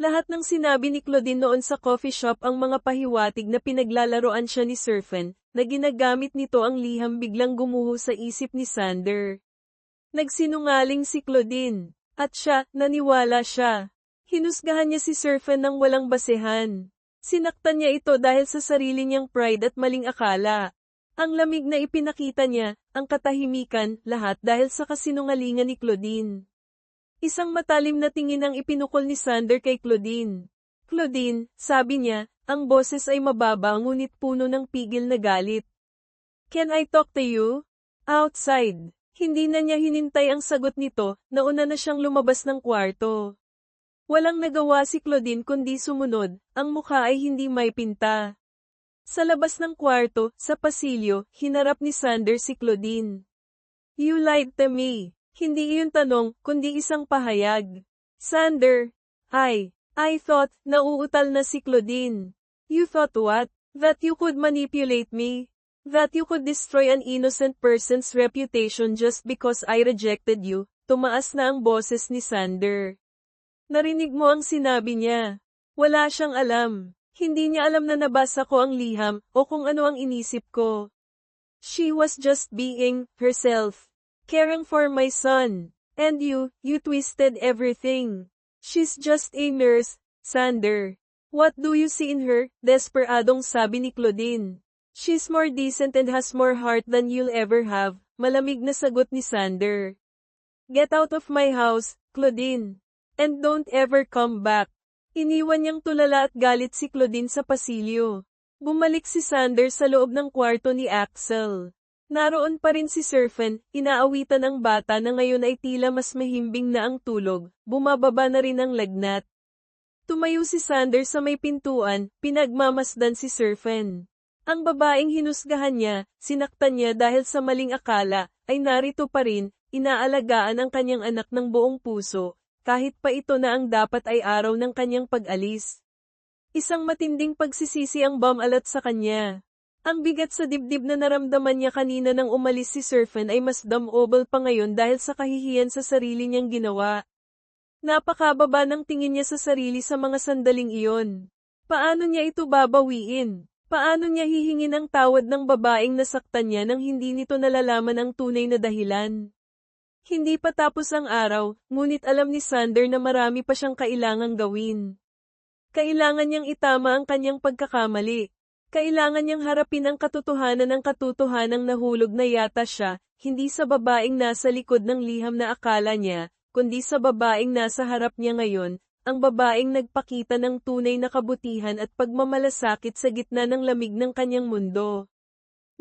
Lahat ng sinabi ni Claudine noon sa coffee shop ang mga pahiwatig na pinaglalaroan siya ni Sir Fen, na ginagamit nito ang liham biglang gumuho sa isip ni Sander. Nagsinungaling si Claudine. At siya, naniwala siya. Hinusgahan niya si Sir Fen ng walang basehan. Sinaktan niya ito dahil sa sarili niyang pride at maling akala. Ang lamig na ipinakita niya, ang katahimikan, lahat dahil sa kasinungalingan ni Claudine. Isang matalim na tingin ang ipinukol ni Sander kay Claudine. Claudine, sabi niya, ang boses ay mababa ngunit puno ng pigil na galit. Can I talk to you? Outside. Hindi na niya hinintay ang sagot nito, nauna na siyang lumabas ng kwarto. Walang nagawa si Claudine kundi sumunod, ang mukha ay hindi may pinta. Sa labas ng kwarto, sa pasilyo, hinarap ni Sander si Claudine. You lied to me. Hindi iyon tanong, kundi isang pahayag. Sander, I thought, nauutal na si Claudine. You thought what? That you could manipulate me? That you could destroy an innocent person's reputation just because I rejected you? Tumaas na ang boses ni Sander. Narinig mo ang sinabi niya. Wala siyang alam. Hindi niya alam na nabasa ko ang liham, o kung ano ang inisip ko. She was just being herself. Caring for my son. And you twisted everything. She's just a nurse, Sander. What do you see in her? Desperadong sabi ni Claudine. She's more decent and has more heart than you'll ever have, malamig na sagot ni Sander. Get out of my house, Claudine. And don't ever come back. Iniwan niyang tulala at galit si Claudine sa pasilyo. Bumalik si Sander sa loob ng kwarto ni Axel. Naroon pa rin si Serfen, inaawitan ang bata na ngayon ay tila mas mahimbing na ang tulog, bumababa na rin ang lagnat. Tumayo si Sander sa may pintuan, pinagmamasdan si Serfen. Ang babaeng hinusgahan niya, sinaktan niya dahil sa maling akala, ay narito pa rin, inaalagaan ang kanyang anak ng buong puso, kahit pa ito na ang dapat ay araw ng kanyang pag-alis. Isang matinding pagsisisi ang bumalat sa kanya. Ang bigat sa dibdib na naramdaman niya kanina nang umalis si Serfen ay mas damobel pa ngayon dahil sa kahihiyan sa sarili niyang ginawa. Napakababa ng tingin niya sa sarili sa mga sandaling iyon. Paano niya ito babawiin? Paano niya hihingin ang tawad ng babaeng nasaktan niya nang hindi nito nalalaman ang tunay na dahilan? Hindi pa tapos ang araw, ngunit alam ni Sander na marami pa siyang kailangang gawin. Kailangan niyang itama ang kanyang pagkakamali. Kailangan niyang harapin ang katotohanan ng katotohanang nahulog na yata siya, hindi sa babaeng nasa likod ng liham na akala niya, kundi sa babaeng nasa harap niya ngayon, ang babaeng nagpakita ng tunay na kabutihan at pagmamalasakit sa gitna ng lamig ng kanyang mundo.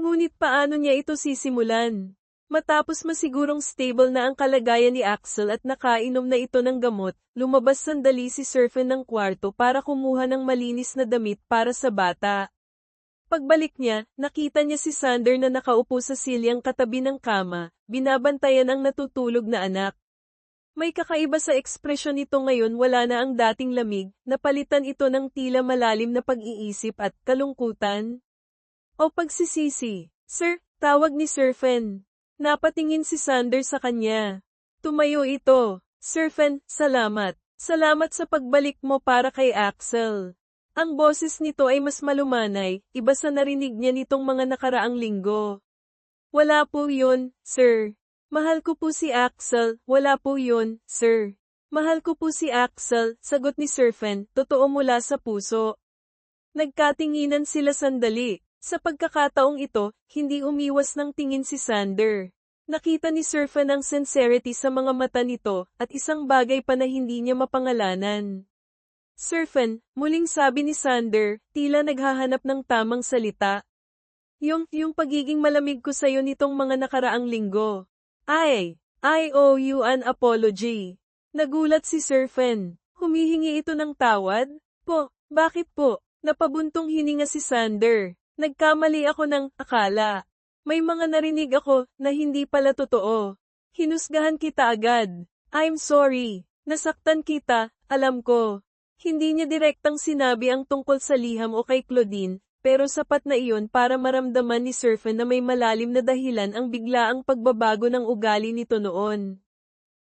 Ngunit paano niya ito sisimulan? Matapos masigurong stable na ang kalagayan ni Axel at nakainom na ito ng gamot, lumabas sandali si Serfen ng kwarto para kumuha ng malinis na damit para sa bata. Pagbalik niya, nakita niya si Sander na nakaupo sa silyang katabi ng kama, binabantayan ang natutulog na anak. May kakaiba sa ekspresyon nito ngayon, wala na ang dating lamig, napalitan ito ng tila malalim na pag-iisip at kalungkutan. O pagsisisi. Sir, tawag ni Serfen. Napatingin si Sander sa kanya. Tumayo ito. Serfen, salamat. Salamat sa pagbalik mo para kay Axel. Ang boses nito ay mas malumanay, iba sa narinig niya nitong mga nakaraang linggo. Wala po yun, sir. Mahal ko po si Axel, wala po yun, sir. Mahal ko po si Axel, sagot ni Serfen, totoo mula sa puso. Nagkatinginan sila sandali. Sa pagkakataong ito, hindi umiwas ng tingin si Sander. Nakita ni Serfen ang sincerity sa mga mata nito, at isang bagay pa na hindi niya mapangalanan. Serfen, muling sabi ni Sander, tila naghahanap ng tamang salita. Yung pagiging malamig ko sa'yo nitong mga nakaraang linggo. I owe you an apology. Nagulat si Serfen. Humihingi ito ng tawad? Bakit po? Napabuntong hininga si Sander. Nagkamali ako ng akala. May mga narinig ako na hindi pala totoo. Hinusgahan kita agad. I'm sorry. Nasaktan kita, alam ko. Hindi niya direktang sinabi ang tungkol sa liham o kay Claudine, pero sapat na iyon para maramdaman ni Serfen na may malalim na dahilan ang biglaang pagbabago ng ugali nito noon.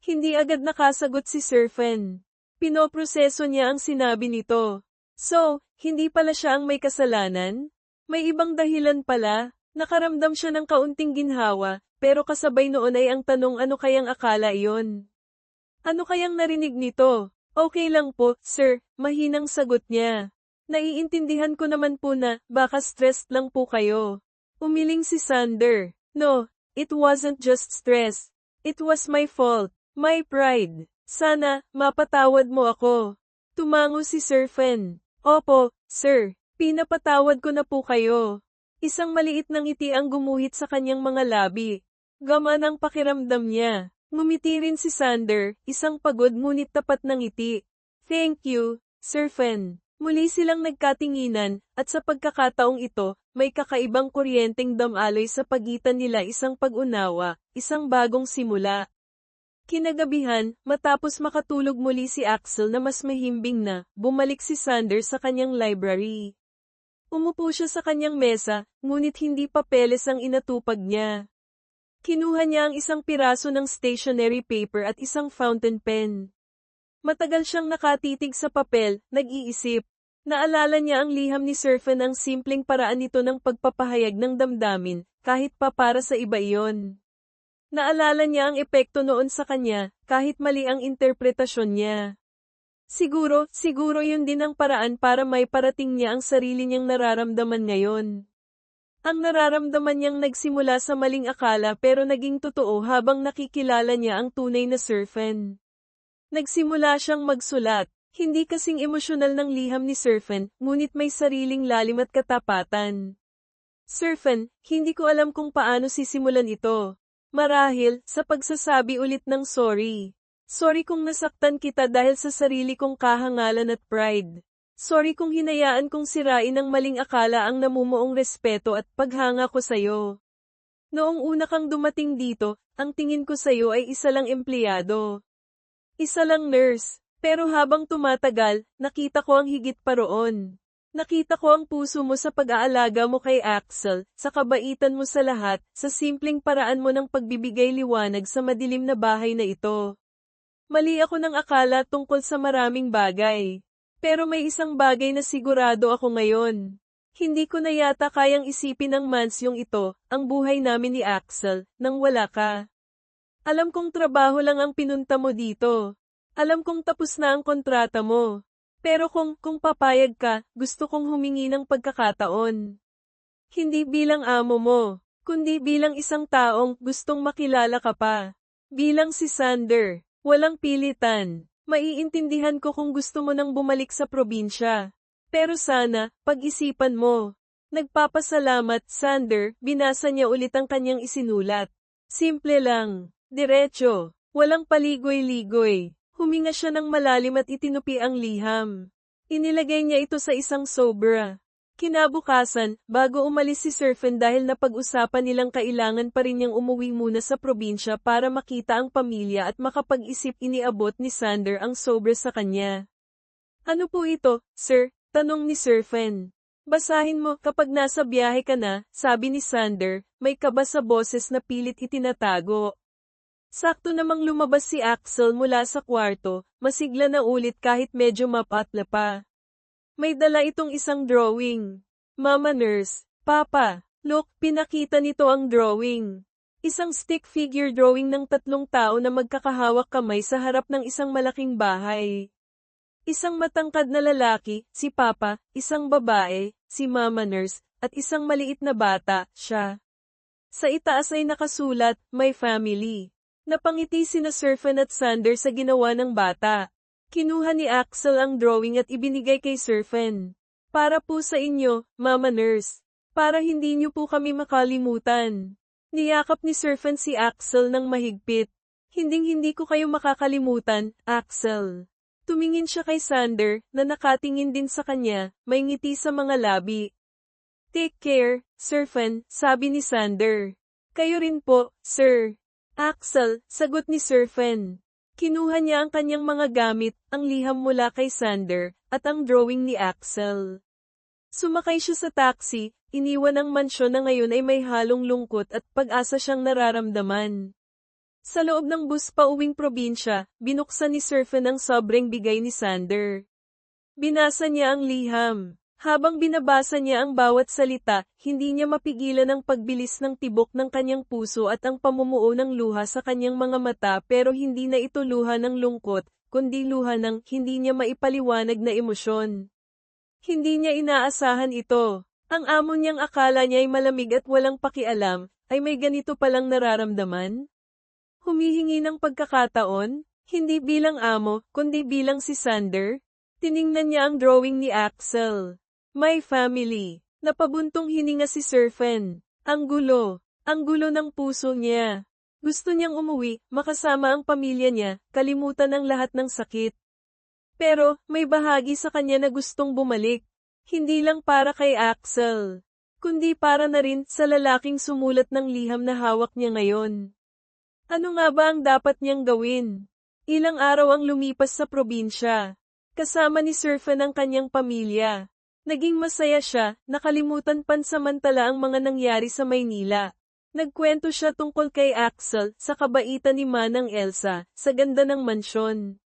Hindi agad nakasagot si Serfen. Pinoproseso niya ang sinabi nito. So, hindi pala siya ang may kasalanan? May ibang dahilan pala. Nakaramdam siya ng kaunting ginhawa, pero kasabay noon ay ang tanong ano kayang akala iyon? Ano kayang narinig nito? Okay lang po, sir, mahinang sagot niya. Naiintindihan ko naman po na, baka stressed lang po kayo. Umiling si Sander. No, it wasn't just stress. It was my fault, my pride. Sana, mapatawad mo ako. Tumango si Serfen. Opo, sir, pinapatawad ko na po kayo. Isang maliit na ngiti ang gumuhit sa kanyang mga labi. Gamaan ang pakiramdam niya. Ngumiti rin si Sander, isang pagod ngunit tapat na ngiti. Thank you, Serfen. Muli silang nagkatinginan, at sa pagkakataong ito, may kakaibang kuryenteng damaloy sa pagitan nila, isang pag-unawa, isang bagong simula. Kinagabihan, matapos makatulog muli si Axel na mas mahimbing na, bumalik si Sander sa kanyang library. Umupo siya sa kanyang mesa, ngunit hindi papeles ang inatupag niya. Kinuha niya ang isang piraso ng stationery paper at isang fountain pen. Matagal siyang nakatitig sa papel, nag-iisip. Naalala niya ang liham ni Serpent, ang simpleng paraan nito ng pagpapahayag ng damdamin, kahit pa para sa iba iyon. Naalala niya ang epekto noon sa kanya, kahit mali ang interpretasyon niya. Siguro yun din ang paraan para may parating niya ang sarili niyang nararamdaman ngayon. Ang nararamdaman niyang nagsimula sa maling akala pero naging totoo habang nakikilala niya ang tunay na Serpent. Nagsimula siyang magsulat, hindi kasing emosyonal ng liham ni Serpent, ngunit may sariling lalim at katapatan. Serpent, hindi ko alam kung paano sisimulan ito. Marahil, sa pagsasabi ulit ng sorry. Sorry kung nasaktan kita dahil sa sarili kong kahangalan at pride. Sorry kung hinayaan kong sirain ng maling akala ang namumuong respeto at paghanga ko sa'yo. Noong una kang dumating dito, ang tingin ko sa'yo ay isa lang empleyado. Isa lang nurse. Pero habang tumatagal, nakita ko ang higit pa roon. Nakita ko ang puso mo sa pag-aalaga mo kay Axel, sa kabaitan mo sa lahat, sa simpleng paraan mo ng pagbibigay liwanag sa madilim na bahay na ito. Mali ako ng akala tungkol sa maraming bagay. Pero may isang bagay na sigurado ako ngayon. Hindi ko na yata kayang isipin ang mansyong ito, ang buhay namin ni Axel, nang wala ka. Alam kong trabaho lang ang pinunta mo dito. Alam kong tapos na ang kontrata mo. Pero kung papayag ka, gusto kong humingi ng pagkakataon. Hindi bilang amo mo, kundi bilang isang taong gustong makilala ka pa. Bilang si Sander. Walang pilitan. Maiintindihan ko kung gusto mo nang bumalik sa probinsya. Pero sana, pag-isipan mo. Nagpapasalamat, Sander, binasa niya ulit ang kanyang isinulat. Simple lang. Diretso. Walang paligoy-ligoy. Huminga siya ng malalim at itinupi ang liham. Inilagay niya ito sa isang sobra. Kinabukasan, bago umalis si Serpent dahil napag-usapan nilang kailangan pa rin niyang umuwi muna sa probinsya para makita ang pamilya at makapag-isip, iniabot ni Sander ang sobra sa kanya. Ano po ito, sir? Tanong ni Serpent. Basahin mo kapag nasa biyahe ka na, sabi ni Sander, may kaba sa boses na pilit itinatago. Sakto namang lumabas si Axel mula sa kwarto, masigla na ulit kahit medyo mapatla pa. May dala itong isang drawing. Mama Nurse, Papa, look, pinakita nito ang drawing. Isang stick figure drawing ng 3 tao na magkakahawak kamay sa harap ng isang malaking bahay. Isang matangkad na lalaki, si Papa, isang babae, si Mama Nurse, at isang maliit na bata, siya. Sa itaas ay nakasulat, My Family. Napangiti sina Serpent at Sander sa ginawa ng bata. Kinuha ni Axel ang drawing at ibinigay kay Serpent. Para po sa inyo, Mama Nurse. Para hindi niyo po kami makalimutan. Niyakap ni Serpent si Axel ng mahigpit. Hinding-hindi ko kayo makakalimutan, Axel. Tumingin siya kay Sander, na nakatingin din sa kanya, may ngiti sa mga labi. Take care, Serpent, sabi ni Sander. Kayo rin po, sir. Axel, sagot ni Serpent. Kinuha niya ang kanyang mga gamit, ang liham mula kay Sander, at ang drawing ni Axel. Sumakay siya sa taxi, iniwan ang mansyon na ngayon ay may halong lungkot at pag-asa siyang nararamdaman. Sa loob ng bus pauwing probinsya, binuksan ni Serpent ang sobrang bigay ni Sander. Binasa niya ang liham. Habang binabasa niya ang bawat salita, hindi niya mapigilan ang pagbilis ng tibok ng kanyang puso at ang pamumuo ng luha sa kanyang mga mata, pero hindi na ito luha ng lungkot, kundi luha ng hindi niya maipaliwanag na emosyon. Hindi niya inaasahan ito. Ang amo niyang akala niya ay malamig at walang pakialam, ay may ganito palang nararamdaman? Humihingi ng pagkakataon, hindi bilang amo, kundi bilang si Sander? Tiningnan niya ang drawing ni Axel. My Family. Napabuntong hininga si Serpent. Ang gulo ng puso niya. Gusto niyang umuwi, makasama ang pamilya niya, kalimutan ang lahat ng sakit. Pero, may bahagi sa kanya na gustong bumalik. Hindi lang para kay Axel, kundi para na rin sa lalaking sumulat ng liham na hawak niya ngayon. Ano nga ba ang dapat niyang gawin? Ilang araw ang lumipas sa probinsya. Kasama ni Serpent ang kanyang pamilya. Naging masaya siya, nakalimutan pansamantala ang mga nangyari sa Maynila. Nagkwento siya tungkol kay Axel, sa kabaitan ni Manang Elsa, sa ganda ng mansyon.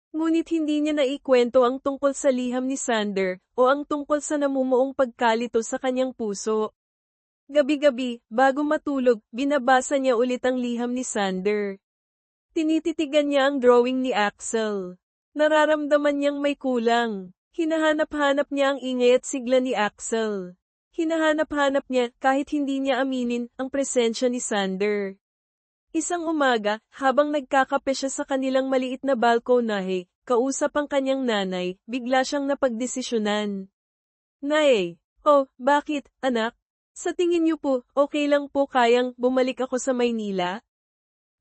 Ngunit hindi niya naikwento ang tungkol sa liham ni Sander, o ang tungkol sa namumuong pagkalito sa kanyang puso. Gabi-gabi, bago matulog, binabasa niya ulit ang liham ni Sander. Tinititigan niya ang drawing ni Axel. Nararamdaman niyang may kulang. Hinahanap-hanap niya ang ingay at sigla ni Axel. Hinahanap-hanap niya, kahit hindi niya aminin, ang presensya ni Sander. Isang umaga, habang nagkakape siya sa kanilang maliit na balkonahe, kausap ang kanyang nanay, bigla siyang napagdesisyonan. Nay! Oh, bakit, anak? Sa tingin niyo po, okay lang po kayang bumalik ako sa Maynila?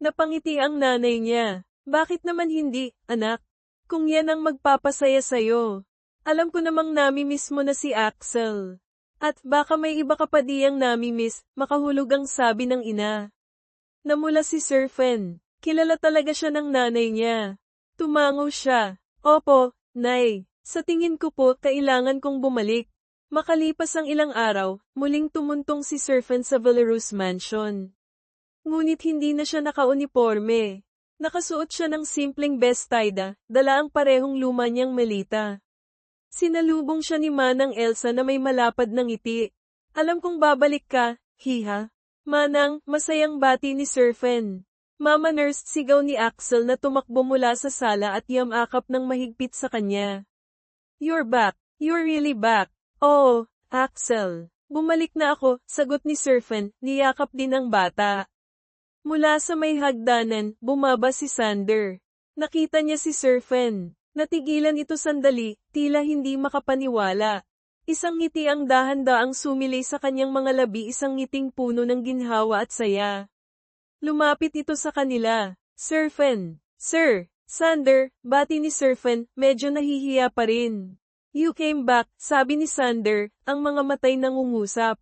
Napangiti ang nanay niya. Bakit naman hindi, anak? Kung yan ang magpapasaya sa'yo. Alam ko namang nami-miss mo na si Axel. At baka may iba ka pa diyang nami-miss, makahulog ang sabi ng ina. Namula si Sir Fen. Kilala talaga siya ng nanay niya. Tumango siya. Opo, Nay. Sa tingin ko po, kailangan kong bumalik. Makalipas ang ilang araw, muling tumuntong si Sir Fen sa Belarus Mansion. Ngunit hindi na siya naka-uniforme. Nakasuot siya ng simpleng bestida, dala ang parehong luma niyang melita. Sinalubong siya ni Manang Elsa na may malapad ng ngiti. Alam kong babalik ka, hiha. Manang, masayang bati ni Sir Fen. Mama Nurse, sigaw ni Axel na tumakbo mula sa sala at yamakap ng mahigpit sa kanya. You're back. You're really back. Oo, Axel. Bumalik na ako, sagot ni Sir Fen, niyakap din ang bata. Mula sa may hagdanan, bumaba si Sander. Nakita niya si Sir Fen. Natigilan ito sandali, tila hindi makapaniwala. Isang ngiti ang dahan-daang sumilay sa kanyang mga labi, isang ngiting puno ng ginhawa at saya. Lumapit ito sa kanila. Sir Fen. Sir, Sander, bati ni Sir Fen, medyo nahihiya pa rin. You came back, sabi ni Sander, ang mga matay nangungusap.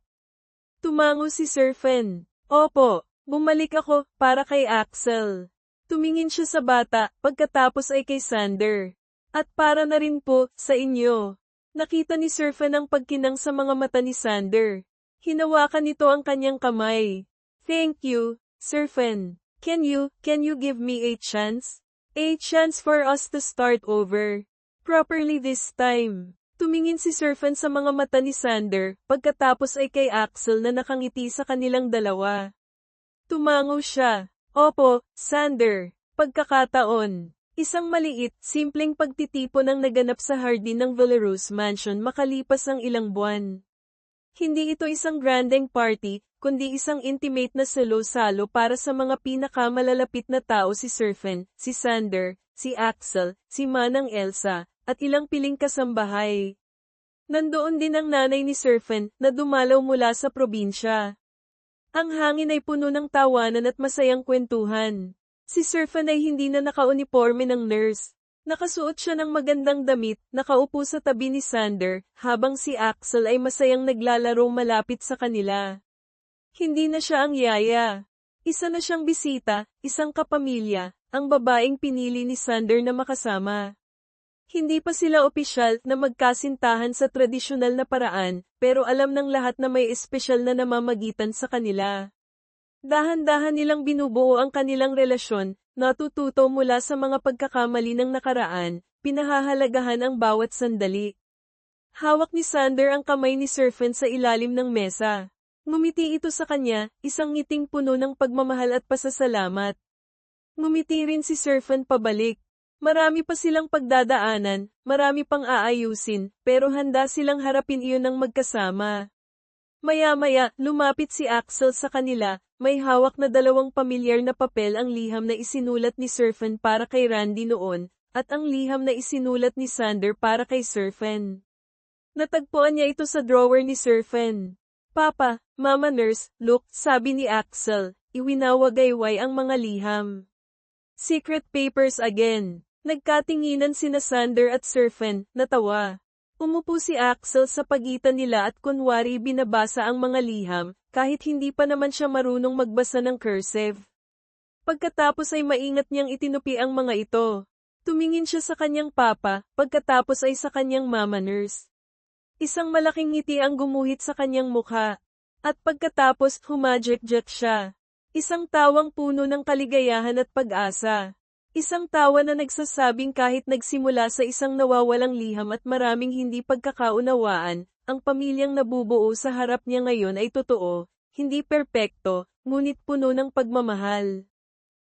Tumango si Sir Fen. Opo, bumalik ako, para kay Axel. Tumingin siya sa bata, pagkatapos ay kay Sander. At para na rin po, sa inyo. Nakita ni Sir Fen ang pagkinang sa mga mata ni Sander. Hinawakan nito ang kanyang kamay. Thank you, Sir Fen. Can you give me a chance? A chance for us to start over. Properly this time. Tumingin si Sir Fen sa mga mata ni Sander, pagkatapos ay kay Axel na nakangiti sa kanilang dalawa. Tumango siya. Opo, Sander. Pagkakataon. Isang maliit, simpleng pagtitipon ang naganap sa hardin ng Belarus Mansion makalipas ang ilang buwan. Hindi ito isang grandeng party, kundi isang intimate na salo-salo para sa mga pinakamalalapit na tao, si Sir Fen, si Sander, si Axel, si Manang Elsa, at ilang piling kasambahay. Nandoon din ang nanay ni Sir Fen, na dumalaw mula sa probinsya. Ang hangin ay puno ng tawanan at masayang kwentuhan. Si Sir Fen ay hindi na naka-uniforme ng nurse. Nakasuot siya ng magandang damit, nakaupo sa tabi ni Sander, habang si Axel ay masayang naglalaro malapit sa kanila. Hindi na siya ang yaya. Isa na siyang bisita, isang kapamilya, ang babaeng pinili ni Sander na makasama. Hindi pa sila opisyal na magkasintahan sa tradisyonal na paraan, pero alam ng lahat na may espesyal na namamagitan sa kanila. Dahan-dahan nilang binubuo ang kanilang relasyon, natututo mula sa mga pagkakamali ng nakaraan, pinahahalagahan ang bawat sandali. Hawak ni Sander ang kamay ni Sir Fen sa ilalim ng mesa. Ngumiti ito sa kanya, isang ngiting puno ng pagmamahal at pasasalamat. Ngumiti rin si Sir Fen pabalik. Marami pa silang pagdadaanan, marami pang aayusin, pero handa silang harapin iyon ng magkasama. Maya-maya, lumapit si Axel sa kanila, may hawak na dalawang pamilyar na papel, ang liham na isinulat ni Sir Fen para kay Randy noon, at ang liham na isinulat ni Sander para kay Sir Fen. Natagpuan niya ito sa drawer ni Sir Fen. Papa, Mama Nurse, look, sabi ni Axel, iwinawagayway ang mga liham. Secret papers again. Nagkatinginan sina Sander at Sir Fen, natawa. Umupo si Axel sa pagitan nila at kunwari binabasa ang mga liham, kahit hindi pa naman siya marunong magbasa ng cursive. Pagkatapos ay maingat niyang itinupi ang mga ito. Tumingin siya sa kanyang papa, pagkatapos ay sa kanyang Mama Nurse. Isang malaking ngiti ang gumuhit sa kanyang mukha. At pagkatapos, humajek-jek siya. Isang tawang puno ng kaligayahan at pag-asa. Isang tawa na nagsasabing kahit nagsimula sa isang nawawalang liham at maraming hindi pagkakaunawaan, ang pamilyang nabubuo sa harap niya ngayon ay totoo, hindi perpekto, ngunit puno ng pagmamahal.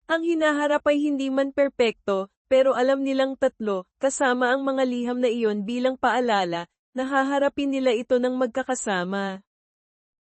Ang hinaharap ay hindi man perpekto, pero alam nilang tatlo, kasama ang mga liham na iyon bilang paalala, na haharapin nila ito ng magkakasama.